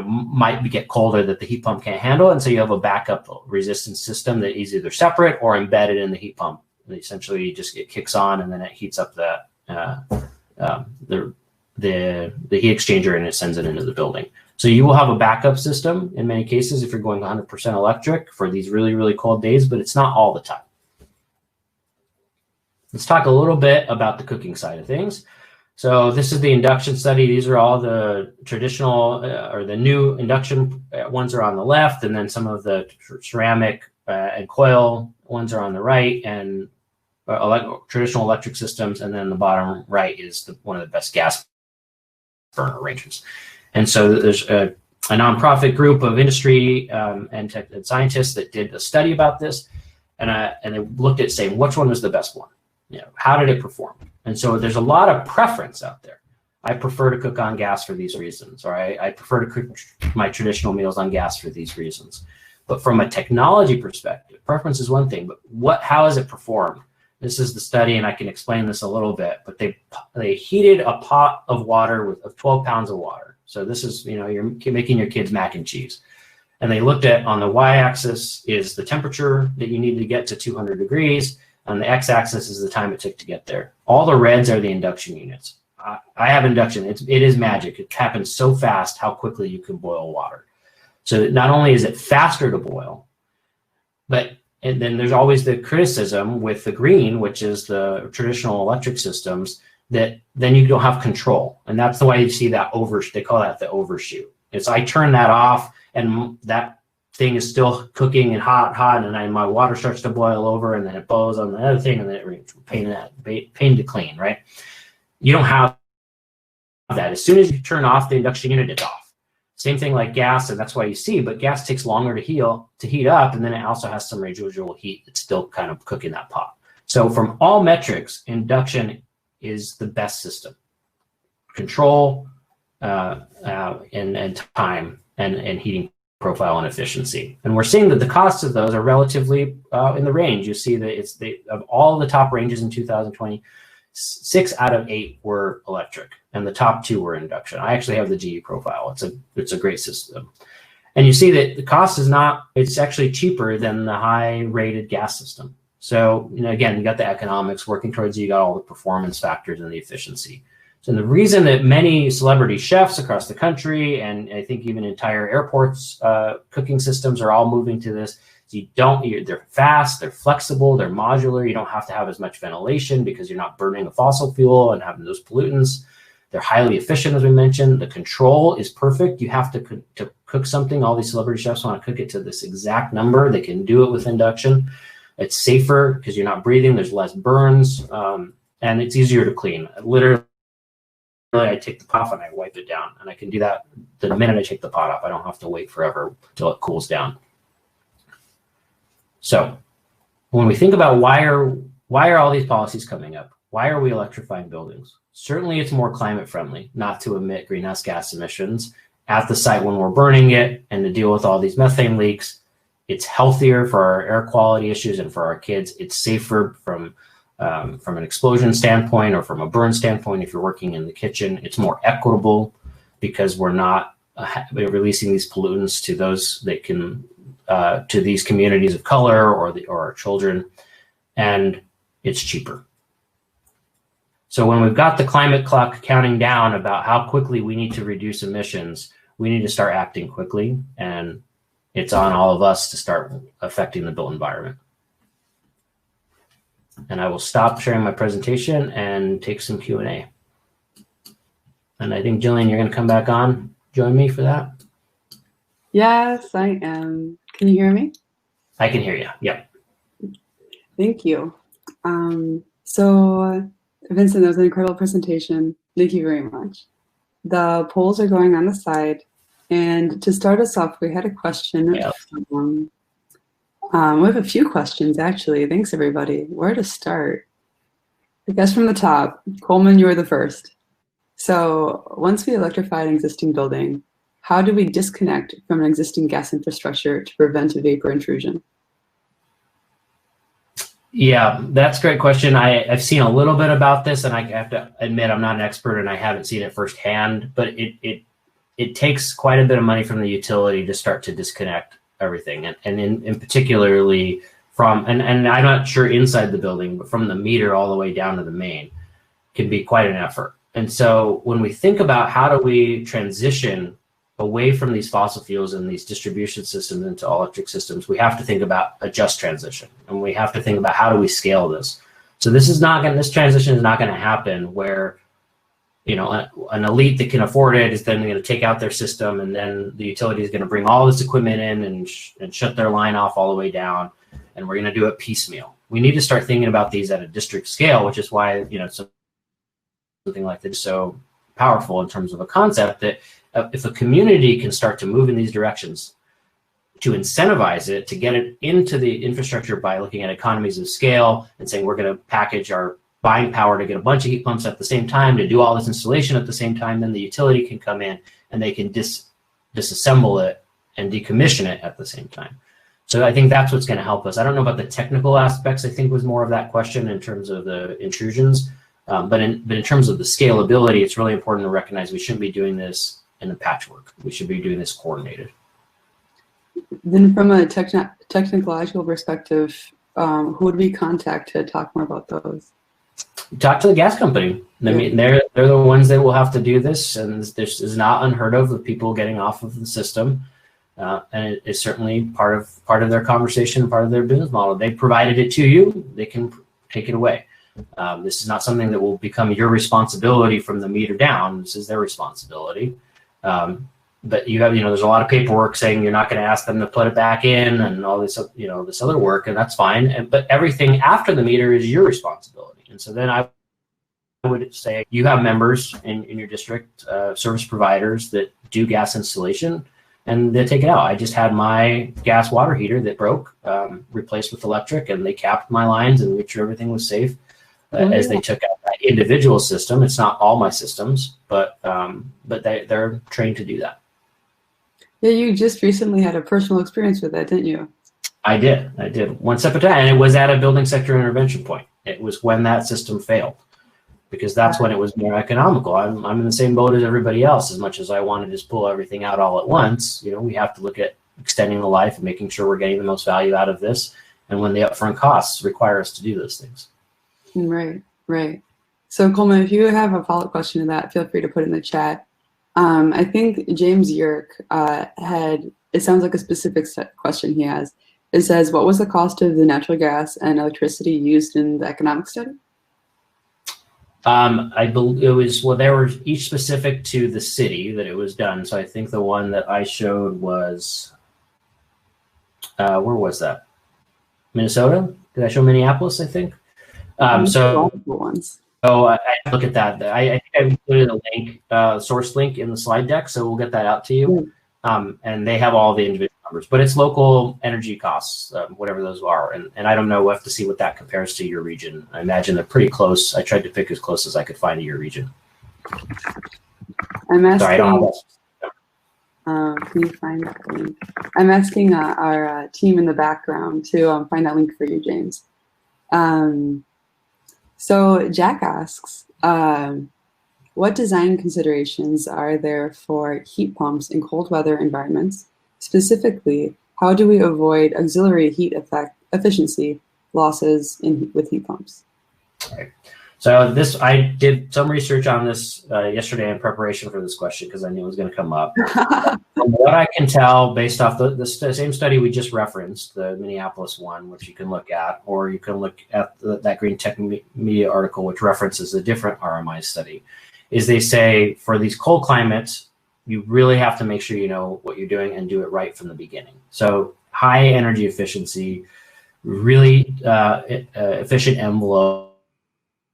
might get colder that the heat pump can't handle, and so you have a backup resistance system that is either separate or embedded in the heat pump. And essentially, it kicks on, and then it heats up the heat exchanger, and it sends it into the building. So you will have a backup system in many cases if you're going 100% electric for these really, really cold days, but it's not all the time. Let's talk a little bit about the cooking side of things. So this is the induction study. These are all the traditional or the new induction ones are on the left, and then some of the ceramic and coil ones are on the right, and traditional electric systems, and then the bottom right is one of the best gas burner ranges. And so there's a nonprofit group of industry and scientists that did a study about this, and they looked at saying which one was the best one. How did it perform? And so there's a lot of preference out there. I prefer to cook on gas for these reasons, or I prefer to cook my traditional meals on gas for these reasons. But from a technology perspective, preference is one thing, but how has it performed? This is the study, and I can explain this a little bit, but they heated a pot of water of 12 pounds of water. So this is, you're making your kids mac and cheese. And they looked at, on the y-axis is the temperature that you need to get to 200 degrees. On the x-axis is the time it took to get there. All the reds are the induction units. I have induction. It is magic. It happens so fast how quickly you can boil water. So not only is it faster to boil, and then there's always the criticism with the green, which is the traditional electric systems, that then you don't have control. And that's the way you see that they call that the overshoot. It's I turn that off and that thing is still cooking and hot, and then my water starts to boil over, and then it boils on the other thing, and then it pain to clean, right? You don't have that. As soon as you turn off the induction unit, it's off. Same thing like gas, and that's why you see, but gas takes longer to heat up, and then it also has some residual heat that's still kind of cooking that pot. So from all metrics, induction is the best system. Control and time and heating profile and efficiency. And we're seeing that the costs of those are relatively in the range. You see that of all the top ranges in 2020, 6 out of 8 were electric, and the top 2 were induction. I actually have the GE profile. It's a great system. And you see that the cost it's actually cheaper than the high rated gas system. So, again, you got the economics working towards you got all the performance factors and the efficiency. So the reason that many celebrity chefs across the country, and I think even entire airports, cooking systems are all moving to this. So they're fast, they're flexible, they're modular. You don't have to have as much ventilation because you're not burning a fossil fuel and having those pollutants. They're highly efficient, as we mentioned. The control is perfect. You have to cook something. All these celebrity chefs want to cook it to this exact number. They can do it with induction. It's safer because you're not breathing. There's less burns, and it's easier to clean. Literally, I take the pot off and I wipe it down, and I can do that the minute I take the pot off. I don't have to wait forever till it cools down. So when we think about why are all these policies coming up? Why are we electrifying buildings? Certainly it's more climate friendly, not to emit greenhouse gas emissions at the site when we're burning it and to deal with all these methane leaks. It's healthier for our air quality issues and for our kids. It's safer from an explosion standpoint or from a burn standpoint. If you're working in the kitchen, it's more equitable because we're not releasing these pollutants to those that can to these communities of color or our children, and it's cheaper. So when we've got the climate clock counting down about how quickly we need to reduce emissions, we need to start acting quickly, and it's on all of us to start affecting the built environment. And I will stop sharing my presentation and take some Q&A. And I think, Jillian, you're going to come back on, join me for that? Yes, I am. Can you hear me? I can hear you. Yep. Thank you. So, Vincent, that was an incredible presentation. Thank you very much. The polls are going on the side. And to start us off, we had a question. Yep. We have a few questions, actually. Thanks, everybody. Where to start? I guess from the top. Coleman, you were the first. So once we electrify an existing building, how do we disconnect from an existing gas infrastructure to prevent a vapor intrusion? Yeah, that's a great question. I've seen a little bit about this, and I have to admit I'm not an expert and I haven't seen it firsthand, but it takes quite a bit of money from the utility to start to disconnect everything. And in particularly from, and I'm not sure inside the building, but from the meter all the way down to the main can be quite an effort. And so when we think about how do we transition away from these fossil fuels and these distribution systems into electric systems, we have to think about a just transition, and we have to think about how do we scale this. So this transition is not going to happen where, you know, an elite that can afford it is then going to take out their system, and then the utility is going to bring all this equipment in and shut their line off all the way down, and we're going to do it piecemeal. We need to start thinking about these at a district scale, which is why, you know, something like this is so powerful in terms of a concept that if a community can start to move in these directions, to incentivize it, to get it into the infrastructure by looking at economies of scale and saying we're going to package our buying power to get a bunch of heat pumps at the same time, to do all this installation at the same time, then the utility can come in and they can disassemble it and decommission it at the same time. So I think that's what's going to help us. I don't know about the technical aspects. I think was more of that question in terms of the intrusions. But in terms of the scalability, it's really important to recognize we shouldn't be doing this in a patchwork. We should be doing this coordinated. Then from a technological perspective, who would we contact to talk more about those? Talk to the gas company. I mean, they're the ones that will have to do this, and this is not unheard of with people getting off of the system. And it is certainly part of their conversation, part of their business model. They provided it to you, they can take it away. This is not something that will become your responsibility from the meter down. This is their responsibility. But you have, there's a lot of paperwork saying you're not going to ask them to put it back in and all this, this other work, and that's fine. But everything after the meter is your responsibility. And so then I would say you have members in your district, service providers that do gas installation, and they take it out. I just had my gas water heater that broke, replaced with electric, and they capped my lines and made sure everything was safe. As they took out that individual system. It's not all my systems, but they're trained to do that. Yeah, you just recently had a personal experience with that, didn't you? I did. One step at a time, and it was at a building sector intervention point. It was when that system failed, because that's when it was more economical. I'm in the same boat as everybody else. As much as I want to just pull everything out all at once, we have to look at extending the life and making sure we're getting the most value out of this. And when the upfront costs require us to do those things. Right. So Coleman, if you have a follow-up question to that, feel free to put it in the chat. I think James Yerk it sounds like a specific question he has. It says, what was the cost of the natural gas and electricity used in the economic study? I believe it was, they were each specific to the city that it was done. So I think the one that I showed was, where was that? Minnesota? Did I show Minneapolis, I think? So I look at that. I think I included a link, source link in the slide deck, so we'll get that out to you. And they have all the individual numbers, but it's local energy costs, whatever those are. And I don't know, we'll have to see what that compares to your region. I imagine they're pretty close. I tried to pick as close as I could find to your region. I'm asking, sorry, I don't have that. Can you find that link? I'm asking our team in the background to find that link for you, James. So Jack asks, what design considerations are there for heat pumps in cold weather environments? Specifically, how do we avoid auxiliary heat efficiency losses with heat pumps? All right. So I did some research on this yesterday in preparation for this question because I knew it was going to come up. From what I can tell, based off the same study we just referenced, the Minneapolis one, which you can look at, or you can look at that Green Tech Media article, which references a different RMI study, is they say for these cold climates, you really have to make sure you know what you're doing and do it right from the beginning. So high energy efficiency, really efficient envelope,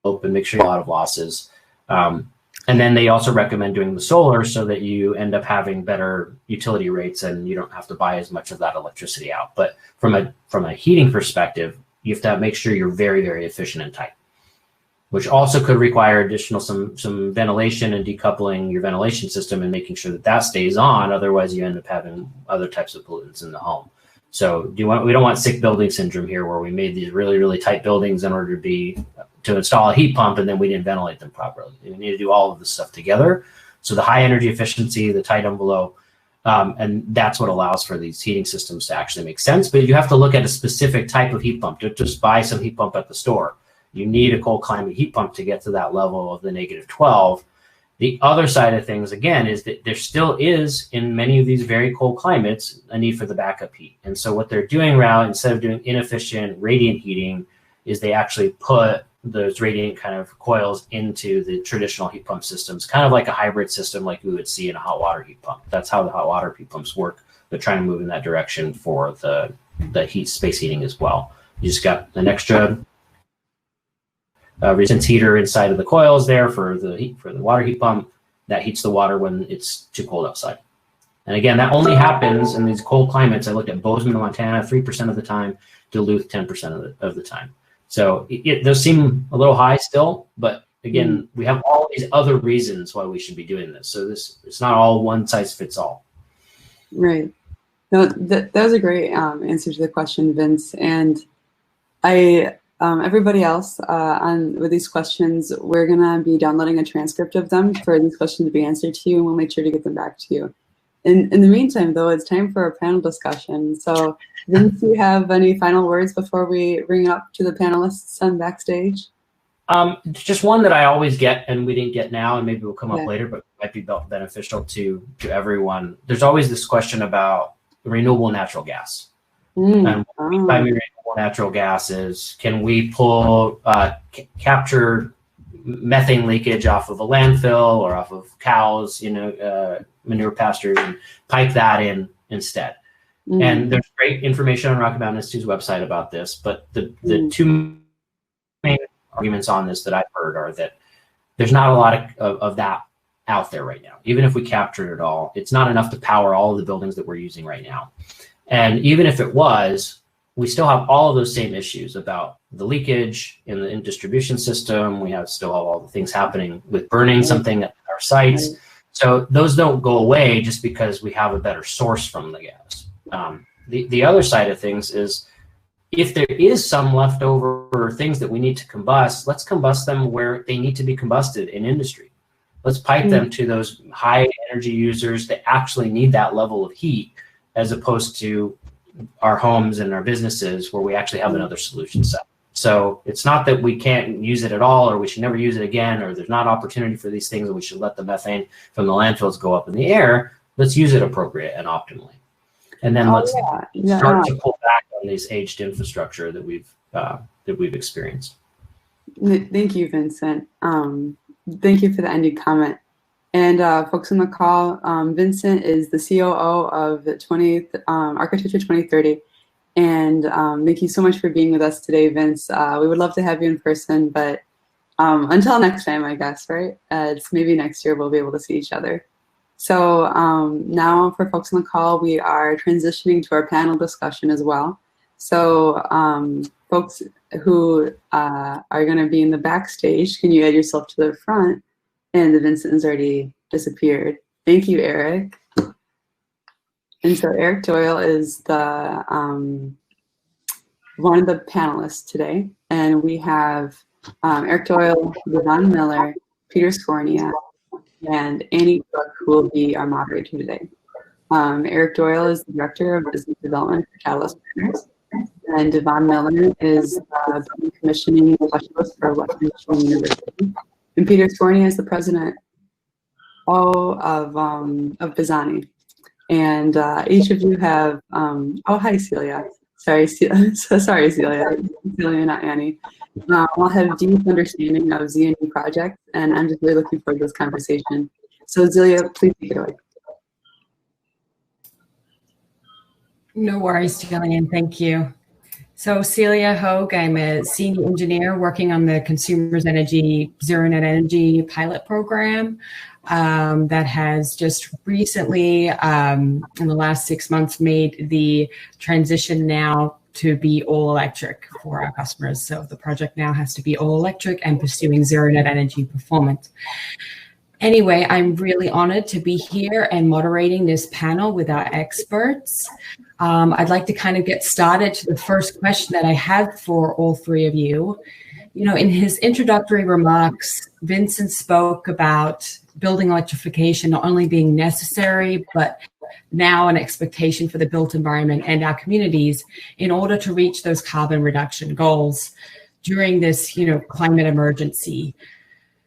and make sure you have a lot of losses. And then they also recommend doing the solar so that you end up having better utility rates and you don't have to buy as much of that electricity out. But from a heating perspective, you have to make sure you're very, very efficient and tight, which also could require additional some ventilation and decoupling your ventilation system and making sure that stays on. Otherwise, you end up having other types of pollutants in the home. So we don't want sick building syndrome here, where we made these really, really tight buildings in order to install a heat pump and then we didn't ventilate them properly. We need to do all of this stuff together. So the high energy efficiency, the tight envelope, and that's what allows for these heating systems to actually make sense. But you have to look at a specific type of heat pump. Don't just buy some heat pump at the store. You need a cold climate heat pump to get to that level of the -12. The other side of things, again, is that there still is, in many of these very cold climates, a need for the backup heat. And so what they're doing now, instead of doing inefficient radiant heating, is they actually put those radiant kind of coils into the traditional heat pump systems, kind of like a hybrid system like we would see in a hot water heat pump. That's how the hot water heat pumps work. They're trying to move in that direction for the space heating as well. You just got an extra resistance heater inside of the coils there for the water heat pump that heats the water when it's too cold outside. And again, that only happens in these cold climates. I looked at Bozeman, Montana, 3% of the time, Duluth, 10% of the time. So those seem a little high still, but again, we have all these other reasons why we should be doing this. So it's not all one size fits all. Right. No, that was a great answer to the question, Vince. And everybody else with these questions, we're going to be downloading a transcript of them for these questions to be answered to you, and we'll make sure to get them back to you. In the meantime, though, it's time for a panel discussion. So, Vince, do you have any final words before we bring it up to the panelists on backstage? Just one that I always get, and we didn't get now, and maybe will come up later, but might be beneficial to everyone. There's always this question about renewable natural gas. And what we mean by renewable natural gas is, can we pull capture methane leakage off of a landfill or off of cows, manure pastures, and pipe that in instead? And there's great information on Rocky Mountain Institute's website about this, but the two main arguments on this that I've heard are that there's not a lot of that out there right now. Even if we captured it all, it's not enough to power all of the buildings that we're using right now. And even if it was, we still have all of those same issues about the leakage in the distribution system. We still have all the things happening with burning something at our sites. So those don't go away just because we have a better source from the gas. The other side of things is, if there is some leftover things that we need to combust, let's combust them where they need to be combusted in industry. Let's pipe them to those high energy users that actually need that level of heat, as opposed to our homes and our businesses where we actually have another solution set. So it's not that we can't use it at all, or we should never use it again, or there's not opportunity for these things and we should let the methane from the landfills go up in the air. Let's use it appropriate and optimally. And then let's start to pull back on this aged infrastructure that we've experienced. Thank you, Vincent. Thank you for the ending comment. And folks on the call, Vincent is the COO of Architecture 2030. And thank you so much for being with us today, Vince. We would love to have you in person, but until next time, I guess, right? It's maybe next year we'll be able to see each other. So now for folks on the call, we are transitioning to our panel discussion as well. So folks who are going to be in the backstage, can you add yourself to the front? And the Vincent has already disappeared. Thank you, Eric. And so Eric Doyle is the one of the panelists today. And we have Eric Doyle, Yvonne Miller, Peter Skornia, and Annie Cook, who will be our moderator today. Eric Doyle is the Director of Business Development for Catalyst Partners. And Yvonne Miller is the Building Commissioning Specialist for Western Michigan University. And Peter Skornia is the president of Bizani. And each of you have, hi, Celia. Sorry, sorry, Celia. Celia, not Annie. I'll have deep understanding of ZNE projects, and I'm just really looking forward to this conversation. So, Celia, please take it away. No worries, Jillian. Thank you. So Celia Hogue, I'm a senior engineer working on the Consumers Energy Zero Net Energy pilot program that has just recently, in the last 6 months, made the transition now to be all electric for our customers. So the project now has to be all electric and pursuing zero net energy performance. Anyway, I'm really honored to be here and moderating this panel with our experts. I'd like to kind of get started to the first question that I have for all three of you. You know, in his introductory remarks, Vincent spoke about building electrification not only being necessary, but now an expectation for the built environment and our communities in order to reach those carbon reduction goals. during this, climate emergency.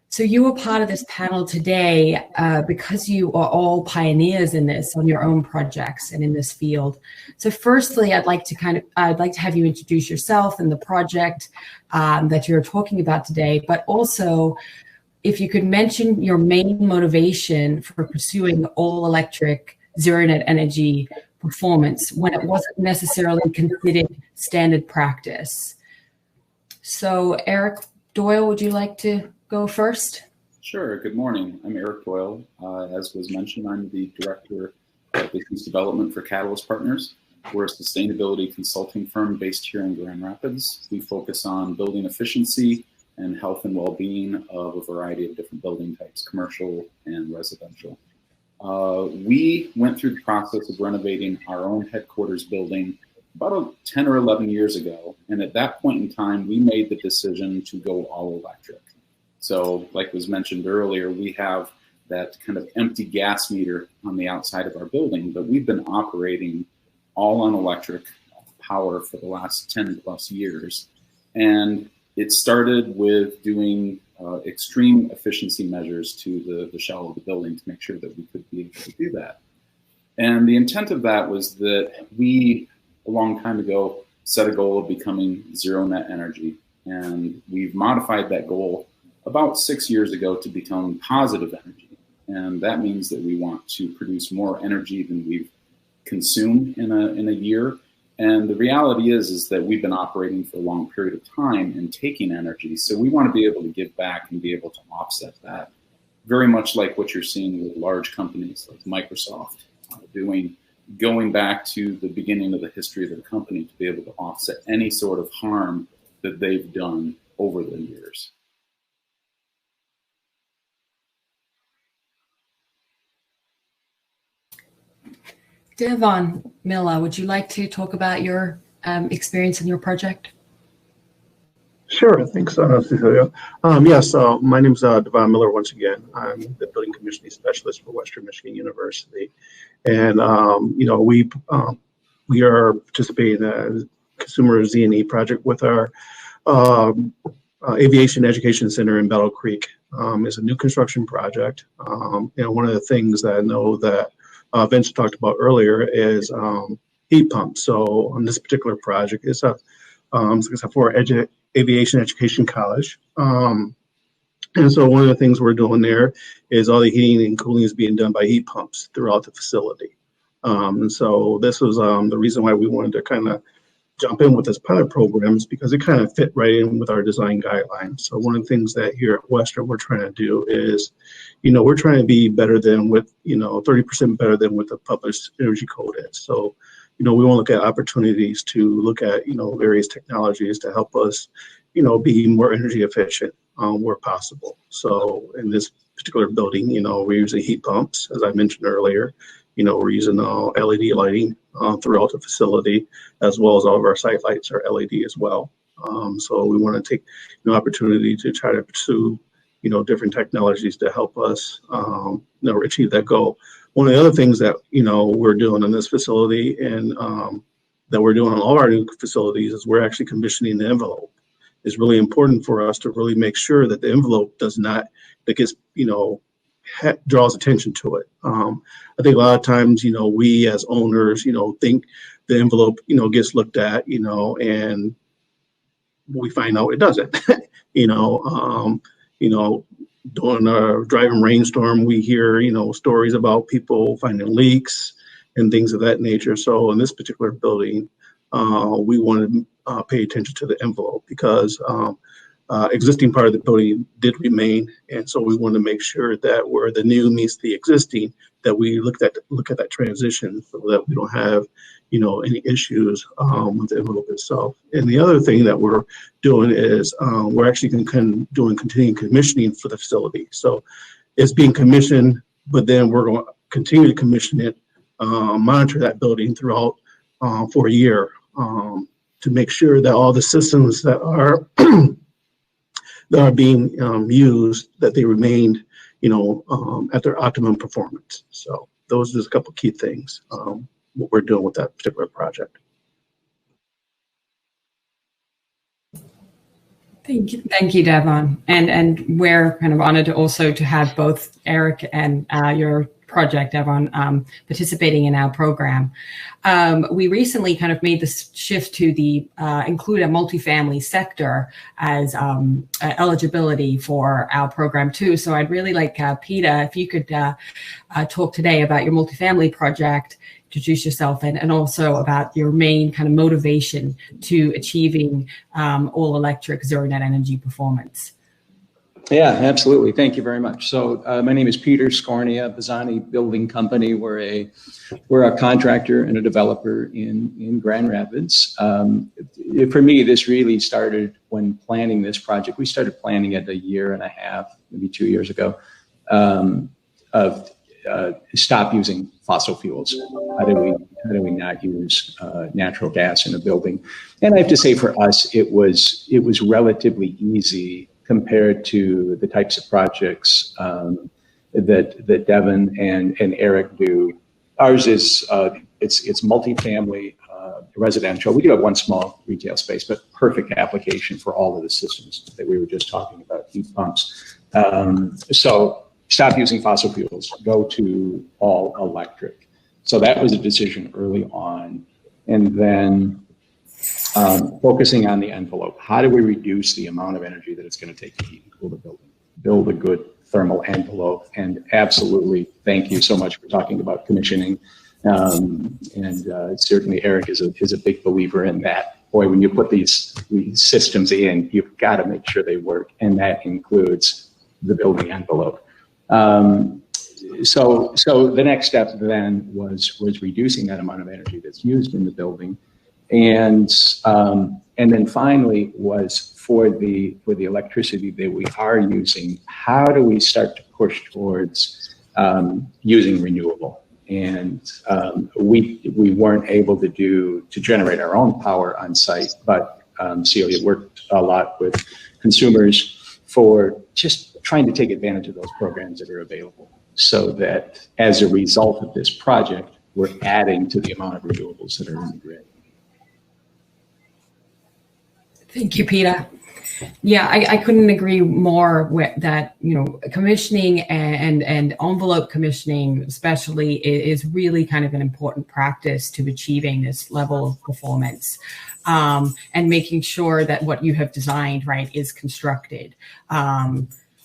So you are part of this panel today because you are all pioneers in this on your own projects and in this field. So firstly, I'd like to have you introduce yourself and the project that you're talking about today, but also if you could mention your main motivation for pursuing all electric zero net energy performance when it wasn't necessarily considered standard practice. So Eric Doyle, would you like to go first? Sure. Good morning. I'm Eric Doyle. As was mentioned, I'm the Director of Business Development for Catalyst Partners. We're a sustainability consulting firm based here in Grand Rapids. We focus on building efficiency and health and well-being of a variety of different building types, commercial and residential. We went through the process of renovating our own headquarters building about 10 or 11 years ago. And at that point in time, we made the decision to go all electric. So like was mentioned earlier, we have that kind of empty gas meter on the outside of our building, but we've been operating all on electric power for the last 10 plus years. And it started with doing extreme efficiency measures to the shell of the building to make sure that we could be able to do that. And the intent of that was that we, a long time ago, set a goal of becoming zero net energy. And we've modified that goal about 6 years ago to become positive energy. And that means that we want to produce more energy than we've consumed in a year. And the reality is that we've been operating for a long period of time and taking energy. So we want to be able to give back and be able to offset that. Very much like what you're seeing with large companies like Microsoft doing, going back to the beginning of the history of their company to be able to offset any sort of harm that they've done over the years. Devon Miller, would you like to talk about your experience in your project? Sure, thanks, Cecilia. Yes, my name is Devon Miller once again. I'm the Building Commissioning Specialist for Western Michigan University. And, we are participating in a consumer ZNE project with our Aviation Education Center in Battle Creek. It's a new construction project. One of the things that I know that Vince talked about earlier is heat pumps. So on this particular project, it's for Aviation Education College. And so one of the things we're doing there is all the heating and cooling is being done by heat pumps throughout the facility. And so this was the reason why we wanted to kind of jump in with this pilot program is because it kind of fit right in with our design guidelines. So one of the things that here at Western we're trying to do is, we're trying to be better than with, 30% better than what the published energy code is. So, we want to look at opportunities to look at, various technologies to help us, be more energy efficient where possible. So in this particular building, we're using heat pumps, as I mentioned earlier. We're using LED lighting throughout the facility, as well as all of our site lights are LED as well. So we want to take the opportunity to try to pursue, different technologies to help us, achieve that goal. One of the other things that, we're doing in this facility and that we're doing in all our new facilities is we're actually commissioning the envelope. It's really important for us to really make sure that the envelope draws attention to it. I think a lot of times, we as owners, think the envelope, gets looked at, and we find out it doesn't. During a driving rainstorm, we hear, stories about people finding leaks and things of that nature. So in this particular building, we wanted to pay attention to the envelope because existing part of the building did remain, and so we want to make sure that where the new meets the existing, that we look at that transition so that we don't have, any issues with the envelope itself. And the other thing that we're doing is we're actually doing continuing commissioning for the facility. So it's being commissioned, but then we're going to continue to commission it, monitor that building throughout for a year to make sure that all the systems that are being used, that they remained, at their optimum performance. So those are just a couple key things, what we're doing with that particular project. Thank you, Devon. And we're kind of honored to also to have both Eric and your project, Devon, participating in our program. We recently kind of made this shift to the include a multifamily sector as eligibility for our program too. So I'd really like Peter, if you could talk today about your multifamily project, introduce yourself, and also about your main kind of motivation to achieving all electric zero net energy performance. Yeah, absolutely. Thank you very much. So my name is Peter Scornia, Bazzani Building Company. We're a contractor and a developer in Grand Rapids. For me, this really started when planning this project. We started planning it 1.5 years, maybe 2 years ago, of stop using fossil fuels. How do we not use natural gas in a building? And I have to say, for us, it was relatively easy compared to the types of projects that Devon and Eric do. Ours is it's multifamily residential. We do have one small retail space, but perfect application for all of the systems that we were just talking about, heat pumps. So stop using fossil fuels, go to all electric. So that was a decision early on. And then focusing on the envelope. How do we reduce the amount of energy that it's going to take to heat and cool the building? Build a good thermal envelope. And absolutely, thank you so much for talking about commissioning. Certainly Eric is a big believer in that. Boy, when you put these systems in, you've got to make sure they work. And that includes the building envelope. So the next step then was reducing that amount of energy that's used in the building. And then finally was for the electricity that we are using, how do we start to push towards using renewable? And we weren't able to generate our own power on site, but Celia worked a lot with consumers for just trying to take advantage of those programs that are available, so that as a result of this project, we're adding to the amount of renewables that are in the grid. Thank you, Peter. Yeah, I couldn't agree more with that. You know, commissioning and envelope commissioning especially is really kind of an important practice to achieving this level of performance, and making sure that what you have designed, right, is constructed.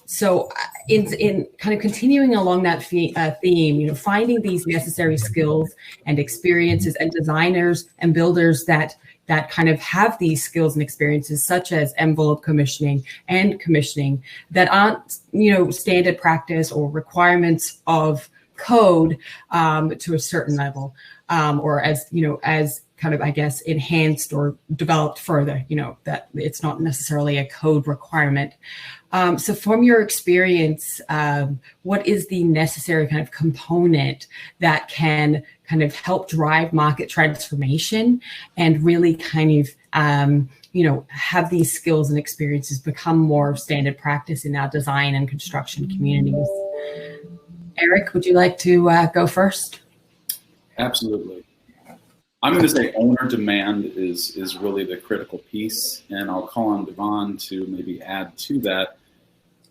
So in kind of continuing along that theme, you know, finding these necessary skills and experiences and designers and builders that kind of have these skills and experiences, such as envelope commissioning and commissioning, that aren't, you know, standard practice or requirements of code to a certain level, or as, you know, as kind of, I guess, enhanced or developed further, you know, that it's not necessarily a code requirement. So from your experience, what is the necessary kind of component that can kind of help drive market transformation and really kind of, you know, have these skills and experiences become more standard practice in our design and construction communities? Eric, would you like to go first? Absolutely. I'm going to say owner demand is really the critical piece, and I'll call on Devon to maybe add to that,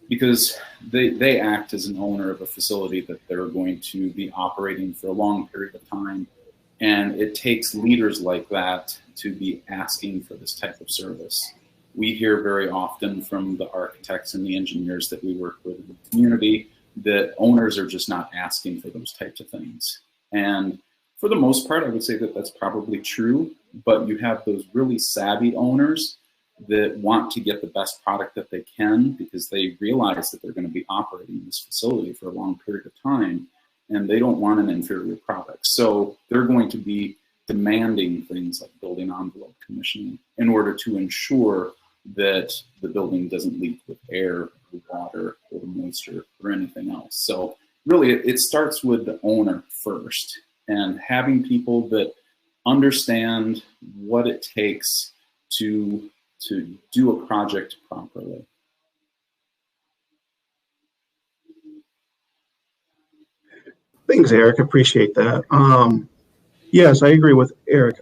because they act as an owner of a facility that they're going to be operating for a long period of time. And it takes leaders like that to be asking for this type of service. We hear very often from the architects and the engineers that we work with in the community that owners are just not asking for those types of things. And for the most part, I would say that that's probably true, but you have those really savvy owners that want to get the best product that they can because they realize that they're going to be operating this facility for a long period of time, and they don't want an inferior product. So they're going to be demanding things like building envelope commissioning in order to ensure that the building doesn't leak with air or water or moisture or anything else. So really, it starts with the owner first, and having people that understand what it takes to do a project properly. Thanks, Eric. Appreciate that. Yes, I agree with Eric.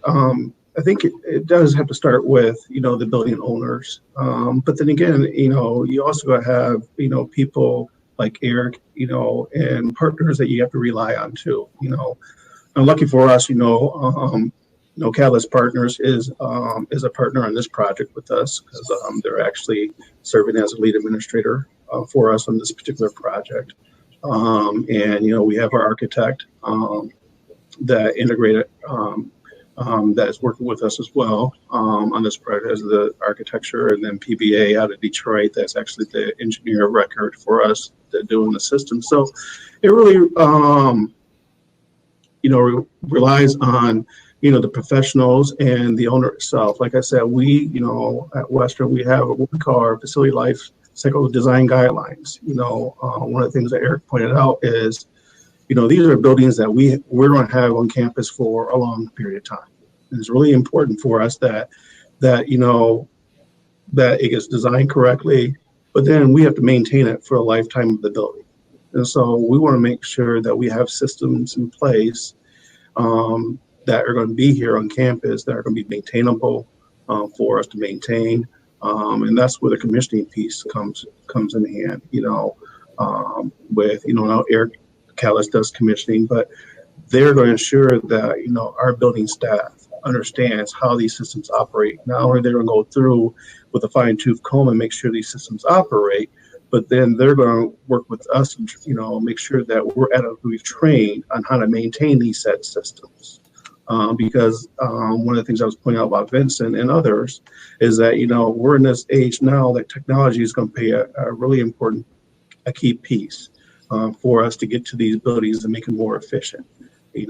I think it does have to start with, the building owners. But then again, you also got to have, people like Eric, and partners that you have to rely on too. And lucky for us, Catalyst Partners is a partner on this project with us, because they're actually serving as a lead administrator for us on this particular project. And we have our architect that integrated that is working with us as well on this project as the architecture, and then PBA out of Detroit, that's actually the engineer of record for us that doing the system. So it really relies on the professionals and the owner itself. Like I said, we at Western, we have what we call our facility life cycle design guidelines. One of the things that Eric pointed out is these are buildings that we're going to have on campus for a long period of time. And it's really important for us that it gets designed correctly, but then we have to maintain it for a lifetime of the building. And so we want to make sure that we have systems in place that are going to be here on campus, that are going to be maintainable for us to maintain. And that's where the commissioning piece comes in hand, with, now Eric Catalyst does commissioning, but they're going to ensure that, our building staff understands how these systems operate. Not only they're going to go through with a fine tooth comb and make sure these systems operate, but then they're going to work with us and, make sure that we're adequately trained on how to maintain these said systems. Because one of the things I was pointing out about Vincent and others is that, we're in this age now that technology is going to play a really important, a key piece for us to get to these buildings and make them more efficient. A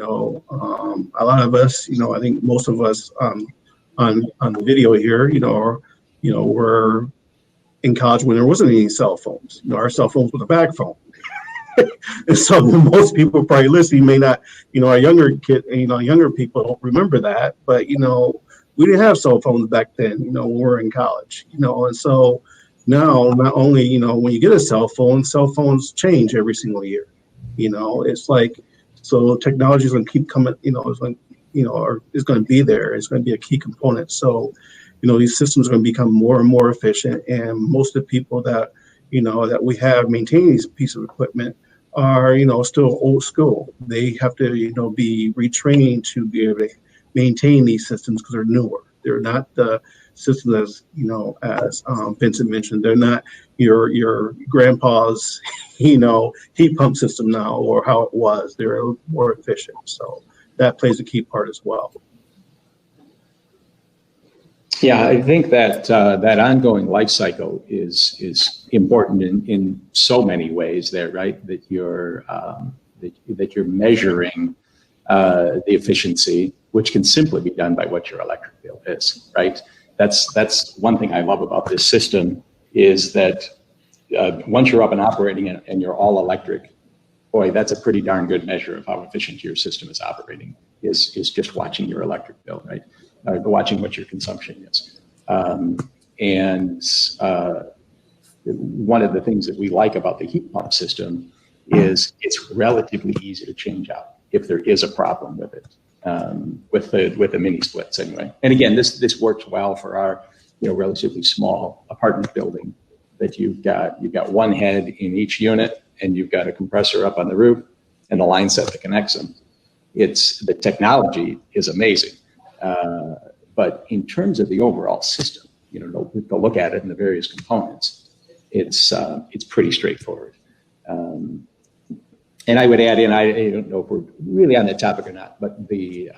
lot of us, I think most of us on the video here, were in college when there wasn't any cell phones. Our cell phones were the bag phone. And so most people probably listening may not, our younger younger people don't remember that, but, we didn't have cell phones back then, when we were in college, and so now not only, when you get a cell phones change every single year, it's like, so technology is going to keep coming, is going to be there. It's going to be a key component. So, these systems are going to become more and more efficient, and most of the people that, that we have maintaining these pieces of equipment are, still old school. They have to, be retrained to be able to maintain these systems because they're newer. They're not the systems as Vincent mentioned. They're not your grandpa's, heat pump system now or how it was. They're a little more efficient. So that plays a key part as well. Yeah, I think that that ongoing life cycle is important in so many ways there, right? That you're measuring the efficiency, which can simply be done by what your electric bill is, right? That's one thing I love about this system is that once you're up and operating and you're all electric, boy, that's a pretty darn good measure of how efficient your system is operating, is just watching your electric bill, right? Watching what your consumption is. And one of the things that we like about the heat pump system is it's relatively easy to change out if there is a problem with it, with the mini splits anyway. And again, this works well for our relatively small apartment building, that you've got one head in each unit and you've got a compressor up on the roof and the line set that connects them. The technology is amazing. But in terms of the overall system, to look at it in the various components, it's pretty straightforward. And I would add in, I don't know if we're really on that topic or not, but it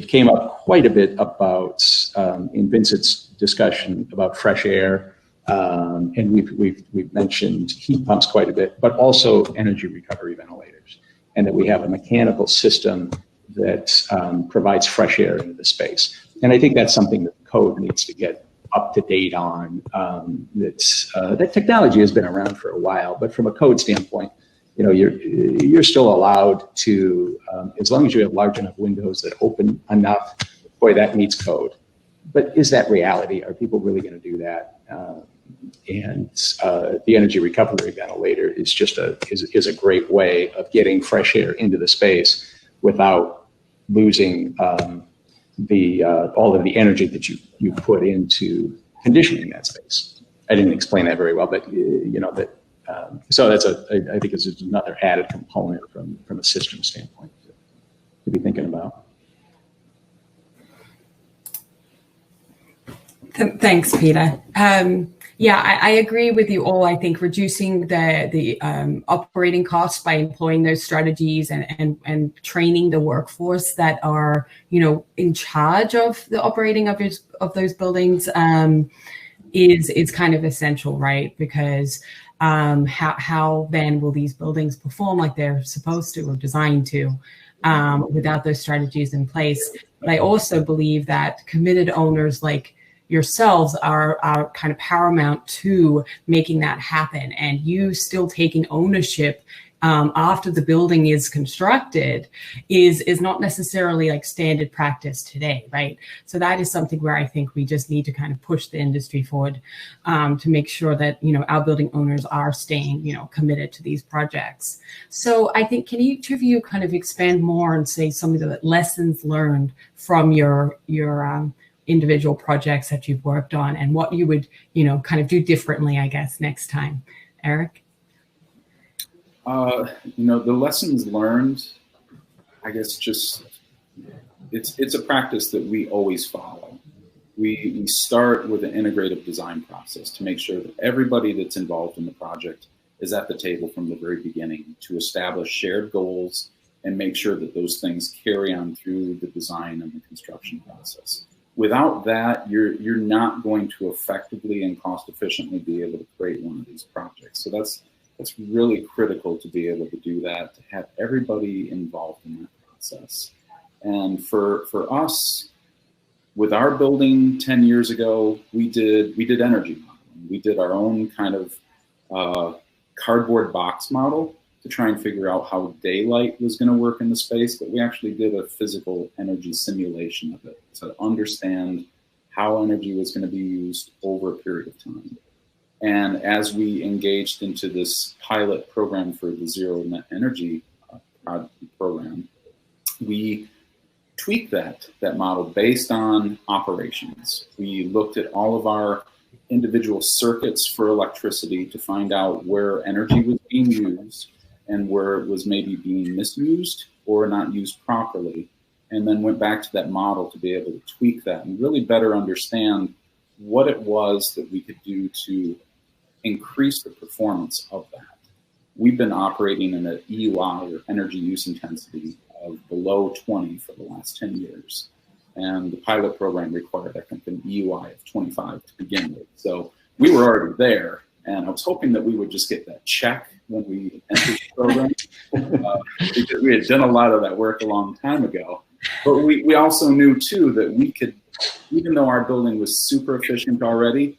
came up quite a bit about in Vincent's discussion about fresh air, and we've mentioned heat pumps quite a bit, but also energy recovery ventilators, and that we have a mechanical system that provides fresh air into the space. And I think that's something that the code needs to get up to date on. That technology has been around for a while, but from a code standpoint, you're still allowed to, as long as you have large enough windows that open enough, boy, that needs code. But is that reality? Are people really going to do that? And the energy recovery ventilator is just is a great way of getting fresh air into the space without losing all of the energy that you put into conditioning that space. I didn't explain that very well, but so that's I think it's another added component from a system standpoint to be thinking about. Thanks, Peter. Yeah, I agree with you all. I think reducing the operating costs by employing those strategies and training the workforce that are in charge of the operating of those buildings is kind of essential, right? Because how then will these buildings perform like they're supposed to or designed to without those strategies in place? But I also believe that committed owners like yourselves are kind of paramount to making that happen, and you still taking ownership after the building is constructed is not necessarily like standard practice today, right? So that is something where I think we just need to kind of push the industry forward to make sure that our building owners are staying committed to these projects. So I think, can each of you kind of expand more and say some of the lessons learned from your individual projects that you've worked on and what you would kind of do differently, I guess, next time? Eric? The lessons learned, I guess, just it's a practice that we always follow. We start with an integrative design process to make sure that everybody that's involved in the project is at the table from the very beginning to establish shared goals and make sure that those things carry on through the design and the construction process. Without that, you're not going to effectively and cost efficiently be able to create one of these projects. So that's really critical to be able to do that, to have everybody involved in that process. And for us, with our building 10 years ago, we did energy modeling. We did our own kind of cardboard box model to try and figure out how daylight was going to work in the space, but we actually did a physical energy simulation of it to understand how energy was going to be used over a period of time. And as we engaged into this pilot program for the Zero Net Energy program, we tweaked that model based on operations. We looked at all of our individual circuits for electricity to find out where energy was being used and where it was maybe being misused or not used properly, and then went back to that model to be able to tweak that and really better understand what it was that we could do to increase the performance of that. We've been operating in an EUI, or energy use intensity, of below 20 for the last 10 years. And the pilot program required, I think, an EUI of 25 to begin with. So we were already there, and I was hoping that we would just get that check when we entered the program, because we had done a lot of that work a long time ago. But we also knew, too, that we could, even though our building was super efficient already,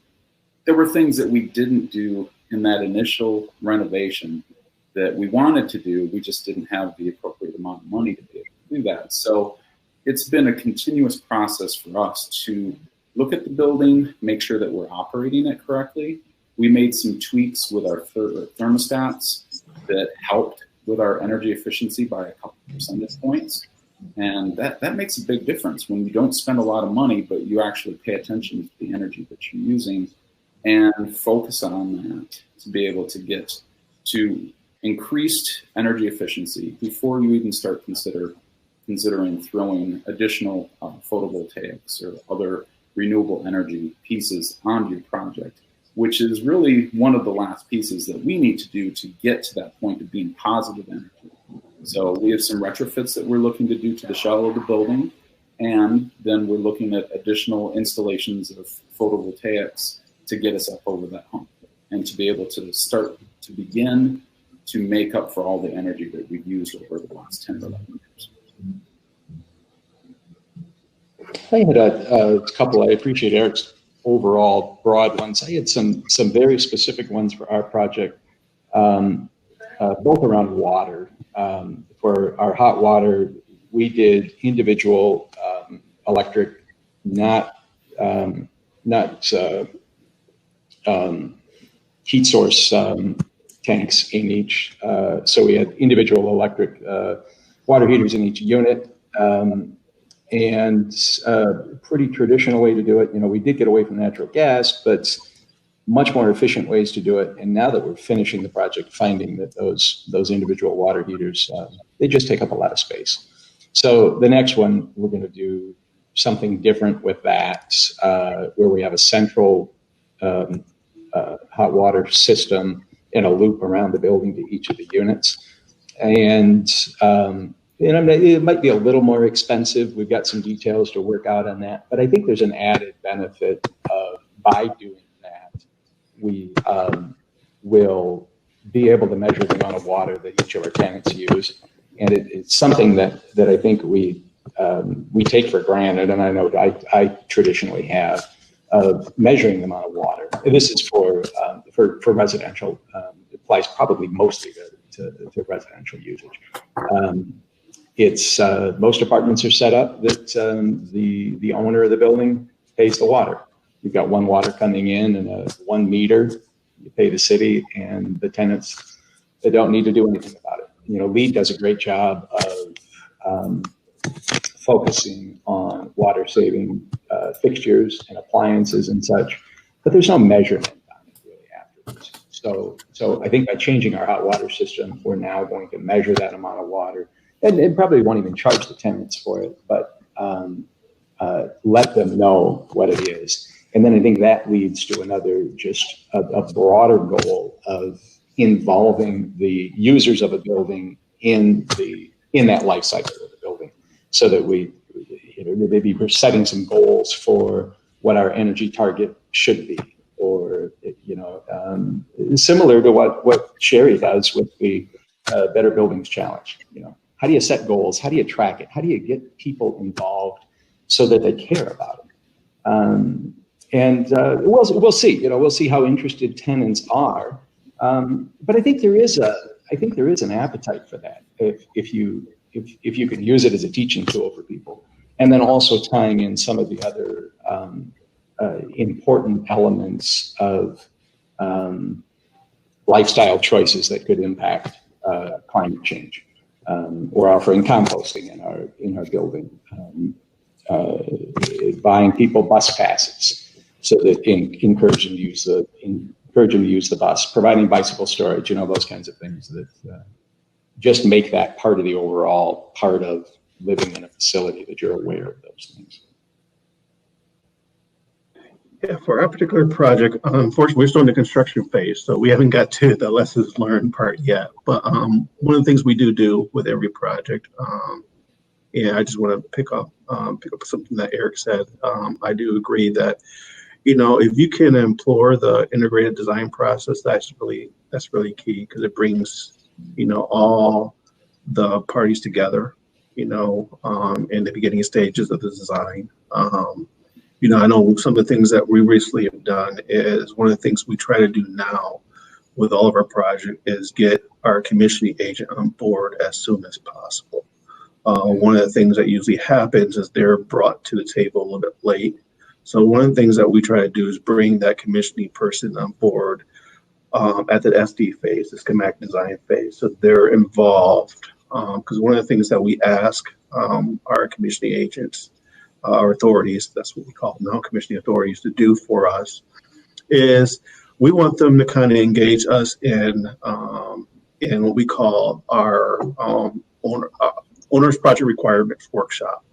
there were things that we didn't do in that initial renovation that we wanted to do. We just didn't have the appropriate amount of money to be able to do that. So it's been a continuous process for us to look at the building, make sure that we're operating it correctly. We made some tweaks with our thermostats that helped with our energy efficiency by a couple percentage points. And that makes a big difference when you don't spend a lot of money, but you actually pay attention to the energy that you're using and focus on that to be able to get to increased energy efficiency before you even start considering throwing additional photovoltaics or other renewable energy pieces onto your project, which is really one of the last pieces that we need to do to get to that point of being positive energy. So we have some retrofits that we're looking to do to the shell of the building, and then we're looking at additional installations of photovoltaics to get us up over that hump and to be able to start to begin to make up for all the energy that we've used over the last 10 or 11 years. I had a couple. I appreciate Eric's overall broad ones. I had some very specific ones for our project, both around water. For our hot water, we did individual electric, not heat source tanks in each. So we had individual electric water heaters in each unit. And a pretty traditional way to do it. We did get away from natural gas, but much more efficient ways to do it. And now that we're finishing the project, finding that those individual water heaters, they just take up a lot of space. So the next one, we're going to do something different with that, where we have a central hot water system in a loop around the building to each of the units. And it might be a little more expensive. We've got some details to work out on that, but I think there's an added benefit of by doing that, we will be able to measure the amount of water that each of our tenants use. And it's something that I think we take for granted, and I know I traditionally have, of measuring the amount of water. And this is for residential. It applies probably mostly to residential usage. It's most apartments are set up that the owner of the building pays the water. You've got one water coming in and a 1 meter. You pay the city, and the tenants, they don't need to do anything about it. LEED does a great job of focusing on water saving fixtures and appliances and such, but there's no measurement on it really afterwards. So I think by changing our hot water system, we're now going to measure that amount of water, and probably won't even charge the tenants for it, but let them know what it is. And then I think that leads to another, just a broader goal of involving the users of a building in that life cycle of the building, so that maybe we're setting some goals for what our energy target should be, or similar to what Sherry does with the Better Buildings Challenge. How do you set goals? How do you track it? How do you get people involved so that they care about it? We'll see. We'll see how interested tenants are. But I think there is an appetite for that if you can use it as a teaching tool for people, and then also tying in some of the other important elements of lifestyle choices that could impact climate change. We're offering composting in our building, buying people bus passes so that encourage them to use the bus, providing bicycle storage, those kinds of things that just make that part of the overall part of living in a facility, that you're aware of those things. Yeah, for our particular project, unfortunately, we're still in the construction phase, so we haven't got to the lessons learned part yet. But one of the things we do with every project, I just want to pick up something that Eric said. I do agree that, if you can employ the integrated design process, that's really key, because it brings, all the parties together, in the beginning stages of the design. I know some of the things that we recently have done is, one of the things we try to do now with all of our projects is get our commissioning agent on board as soon as possible. One of the things that usually happens is they're brought to the table a little bit late. So one of the things that we try to do is bring that commissioning person on board at the SD phase, the schematic design phase, so they're involved. Because one of the things that we ask our commissioning agents, our authorities, that's what we call them now, commissioning authorities, to do for us, is we want them to kind of engage us in what we call our owner's project requirements workshop.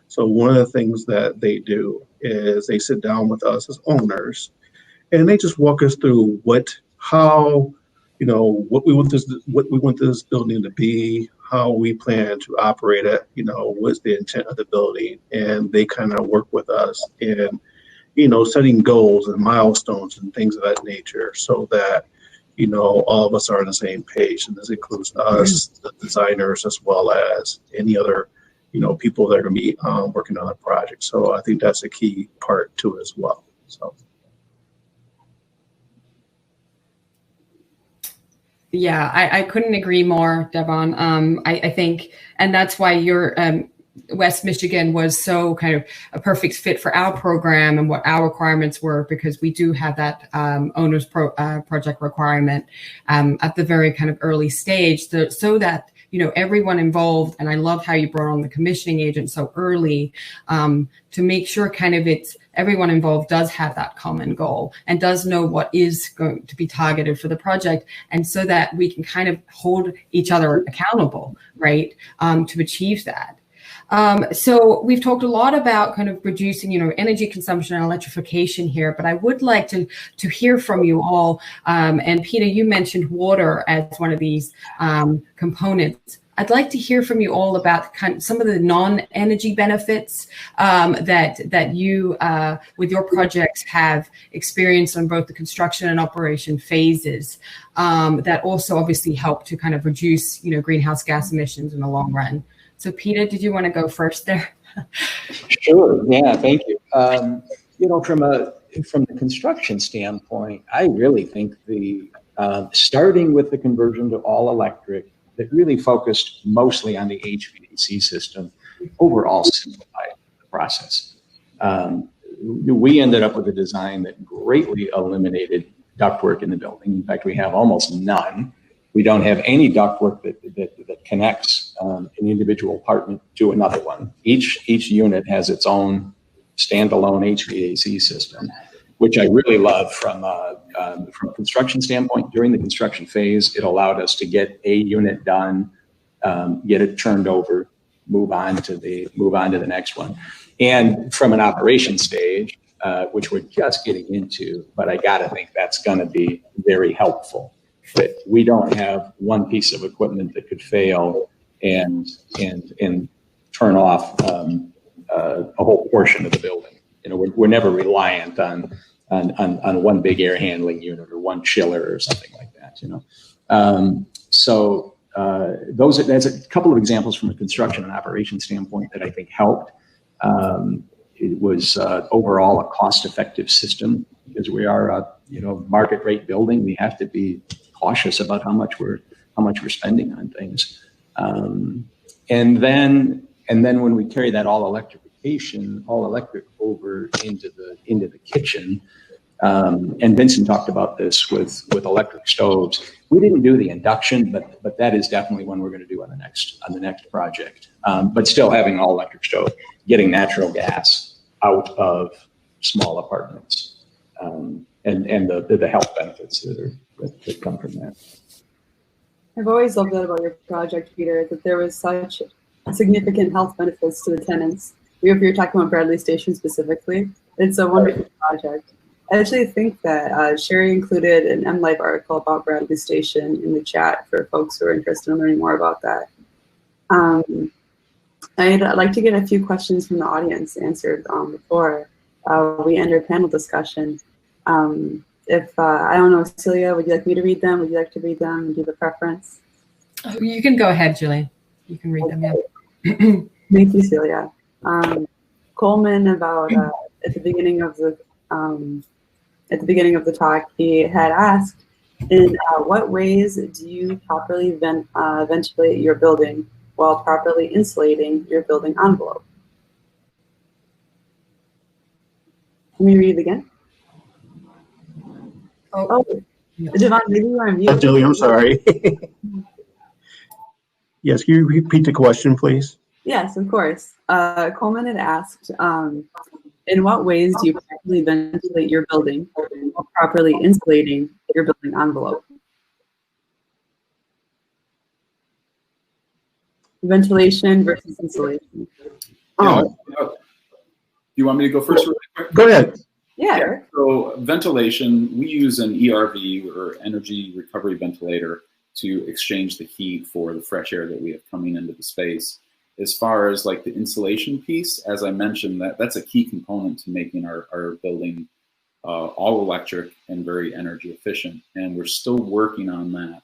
So one of the things that they do is they sit down with us as owners, and they just walk us through what we want this building to be, how we plan to operate it, what's the intent of the building, and they kind of work with us in, setting goals and milestones and things of that nature, so that, all of us are on the same page. And this includes us, the designers, as well as any other, people that are going to be working on a project. So I think that's a key part to it as well. So. Yeah, I couldn't agree more, Devon. I think, and that's why you're West Michigan was so kind of a perfect fit for our program and what our requirements were, because we do have that owner's project requirement at the very kind of early stage, so that, you know, everyone involved, and I love how you brought on the commissioning agent so early, to make sure kind of everyone involved does have that common goal and does know what is going to be targeted for the project, and so that we can kind of hold each other accountable, right, to achieve that. So we've talked a lot about kind of reducing, you know, energy consumption and electrification here, but I would like to hear from you all. And Peter, you mentioned water as one of these components. I'd like to hear from you all about some of the non-energy benefits that you, with your projects, have experienced on both the construction and operation phases that also obviously help to kind of reduce, you know, greenhouse gas emissions in the long run. So Peter, did you want to go first there? Sure. Yeah. Thank you. You know, from the construction standpoint, I really think the starting with the conversion to all electric that really focused mostly on the HVAC system overall simplified the process. We ended up with a design that greatly eliminated ductwork in the building. In fact, we have almost none. We don't have any ductwork that connects an individual apartment to another one. Each unit has its own standalone HVAC system, which I really love from a construction standpoint. During the construction phase, it allowed us to get a unit done, get it turned over, move on to the next one. And from an operation stage, which we're just getting into, but I gotta think that's gonna be very helpful. That we don't have one piece of equipment that could fail and turn off a whole portion of the building. You know, we're never reliant on one big air handling unit or one chiller or something like that. You know, that's a couple of examples from a construction and operation standpoint that I think helped. It was overall a cost-effective system because we are a market rate building. We have to be cautious about how much we're spending on things, and then when we carry that all electric over into the kitchen, and Vincent talked about this with electric stoves. We didn't do the induction, but that is definitely one we're going to do on the next project. But still having all electric stove, getting natural gas out of small apartments, and the health benefits that come from that. I've always loved that about your project, Peter, that there was such significant health benefits to the tenants. If you're talking about Bradley Station specifically, it's a wonderful project. I actually think that Sherry included an MLive article about Bradley Station in the chat for folks who are interested in learning more about that. I'd like to get a few questions from the audience answered before we end our panel discussion. If I don't know, Celia, would you like me to read them? Would you like to read them? Do you have a preference? Oh, you can go ahead, Julie. You can read them. Yeah. Thank you, Celia. Coleman, about at the beginning of the talk, he had asked, in what ways do you properly ventilate your building while properly insulating your building envelope? Can we read it again? Oh, Devon, maybe you are on mute. Julie, I'm sorry. Yes, can you repeat the question, please? Yes, of course. Coleman had asked, in what ways do you properly ventilate your building while properly insulating your building envelope? Ventilation versus insulation. Oh. You want me to go first really quick? Go ahead. Yeah. So ventilation, we use an ERV or energy recovery ventilator to exchange the heat for the fresh air that we have coming into the space. As far as like the insulation piece, as I mentioned, that's a key component to making our building all electric and very energy efficient. And we're still working on that.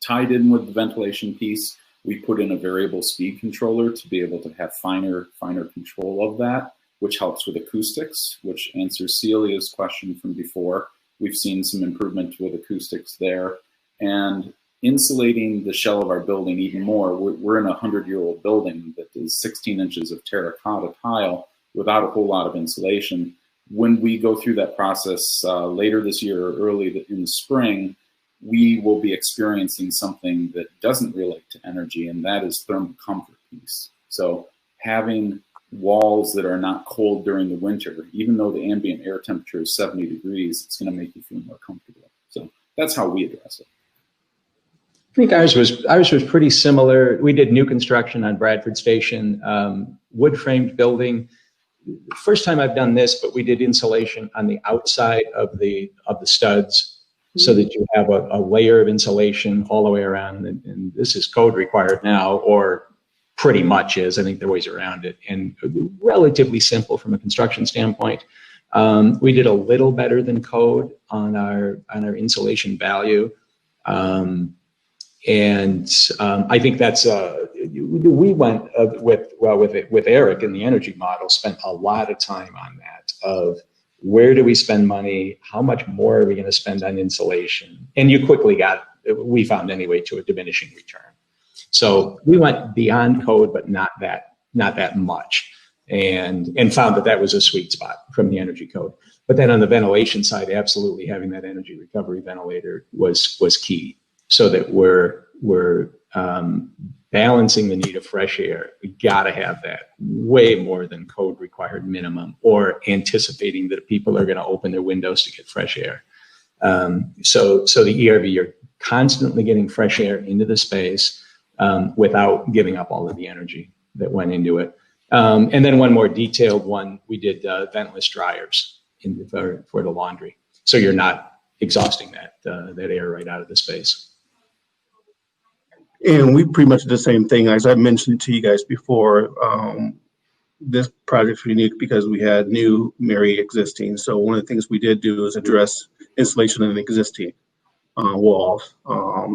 Tied in with the ventilation piece, we put in a variable speed controller to be able to have finer control of that, which helps with acoustics, which answers Celia's question from before. We've seen some improvement with acoustics there. And insulating the shell of our building even more. We're in a 100-year-old building that is 16 inches of terracotta tile without a whole lot of insulation. When we go through that process later this year or early in the spring, we will be experiencing something that doesn't relate to energy, and that is thermal comfort piece. So having walls that are not cold during the winter, even though the ambient air temperature is 70 degrees, it's going to make you feel more comfortable. So that's how we address it. I think ours was pretty similar. We did new construction on Bradford Station, wood framed building. First time I've done this, but we did insulation on the outside of the studs, so that you have a layer of insulation all the way around. And this is code required now, or pretty much is. I think there are ways around it, and relatively simple from a construction standpoint. We did a little better than code on our insulation value. I think that's we went with Eric in the energy model, spent a lot of time on that of where do we spend money, how much more are we going to spend on insulation, and you quickly we found anyway to a diminishing return. So we went beyond code, but not that much, and found that was a sweet spot from the energy code. But then on the ventilation side, absolutely having that energy recovery ventilator was key, so that we're balancing the need of fresh air. We got to have that way more than code required minimum, or anticipating that people are going to open their windows to get fresh air. So the ERV, you're constantly getting fresh air into the space without giving up all of the energy that went into it. And then one more detailed one, we did ventless dryers for the laundry. So you're not exhausting that air right out of the space. And we pretty much did the same thing. As I mentioned to you guys before, this project's unique because we had new, marry existing. So one of the things we did do is address insulation in existing walls,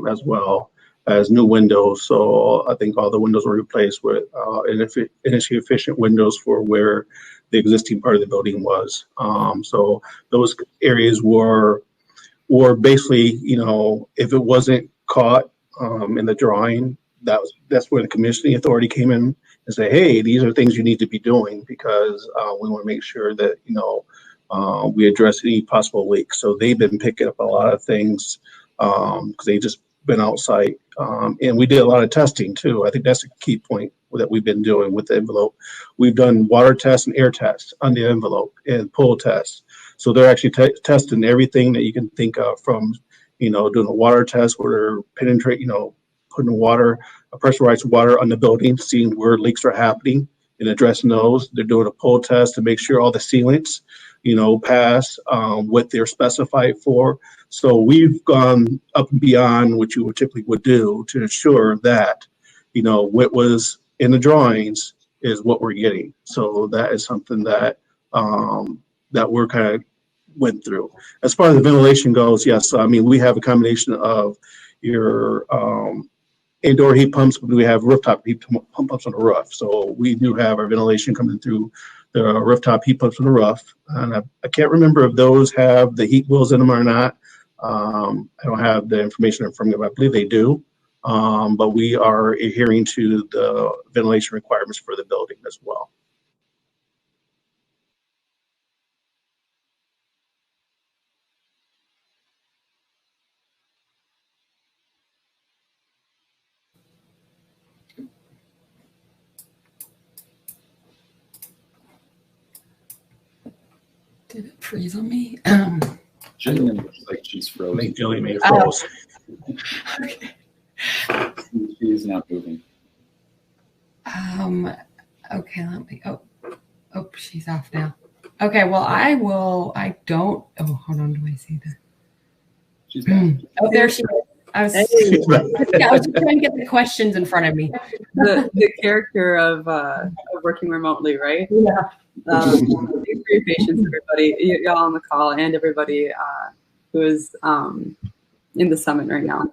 as well as new windows. So I think all the windows were replaced with energy efficient windows for where the existing part of the building was. So those areas were basically, if it wasn't caught in the drawing, that's where the commissioning authority came in and say, hey, these are things you need to be doing, because we want to make sure that we address any possible leaks. So they've been picking up a lot of things because they've just been outside, and we did a lot of testing too. I think that's a key point that we've been doing with the envelope. We've done water tests and air tests on the envelope and pull tests. So they're actually testing everything that you can think of, from doing a water test where they're penetrating, putting water, pressurized water on the building, seeing where leaks are happening and addressing those. They're doing a pull test to make sure all the sealants, pass what they're specified for. So we've gone up and beyond what you typically would do to ensure that, what was in the drawings is what we're getting. So that is something that that we're kind of went through. As far as the ventilation goes, yes, we have a combination of your indoor heat pumps, but we have rooftop heat pumps on the roof. So we do have our ventilation coming through the rooftop heat pumps on the roof. And I can't remember if those have the heat wheels in them or not. I don't have the information in front of me, but I believe they do. But we are adhering to the ventilation requirements for the building as well. Did it freeze on me? Jillian looks like she's frozen. I think Jillian may have froze. Okay. She is not moving. Okay, let me, oh, she's off now. Okay, well, hold on, do I see that? She's back. Oh, there she is. I was just trying to get the questions in front of me. The character of working remotely, right? Yeah. Thanks for your patience, everybody, y'all on the call, and everybody who is in the summit right now.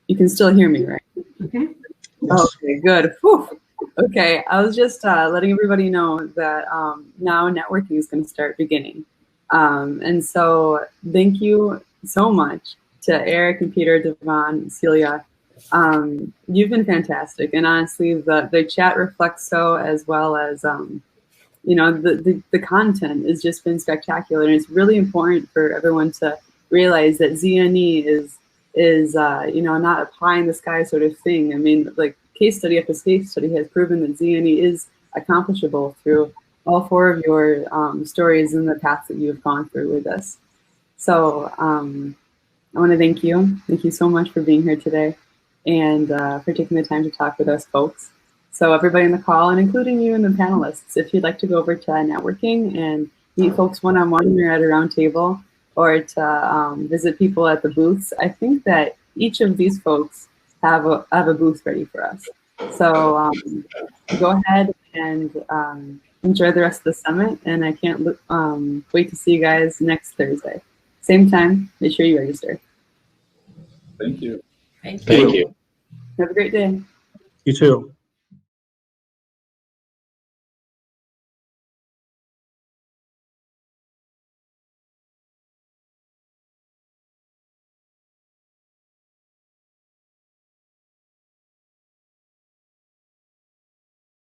You can still hear me, right? Mm-hmm. Okay, good. Whew. Okay, I was just letting everybody know that now networking is going to start beginning. And so thank you so much to Eric and Peter, Devon, and Celia. You've been fantastic, and honestly, the chat reflects so, as well as you know, the content has just been spectacular, and it's really important for everyone to realize that ZNE is you know, not a pie in the sky sort of thing. I mean, like, case study after case study has proven that ZNE is accomplishable through all 4 of your stories and the paths that you have gone through with us. So I want to thank you. Thank you so much for being here today, and for taking the time to talk with us, folks. So everybody on the call, and including you and the panelists, if you'd like to go over to networking and meet folks one-on-one or at a round table, or to visit people at the booths, I think that each of these folks have a booth ready for us. So go ahead and enjoy the rest of the summit, and I can't wait to see you guys next Thursday. Same time, make sure you register. Thank you. Thank you. Thank you. Have a great day. You too.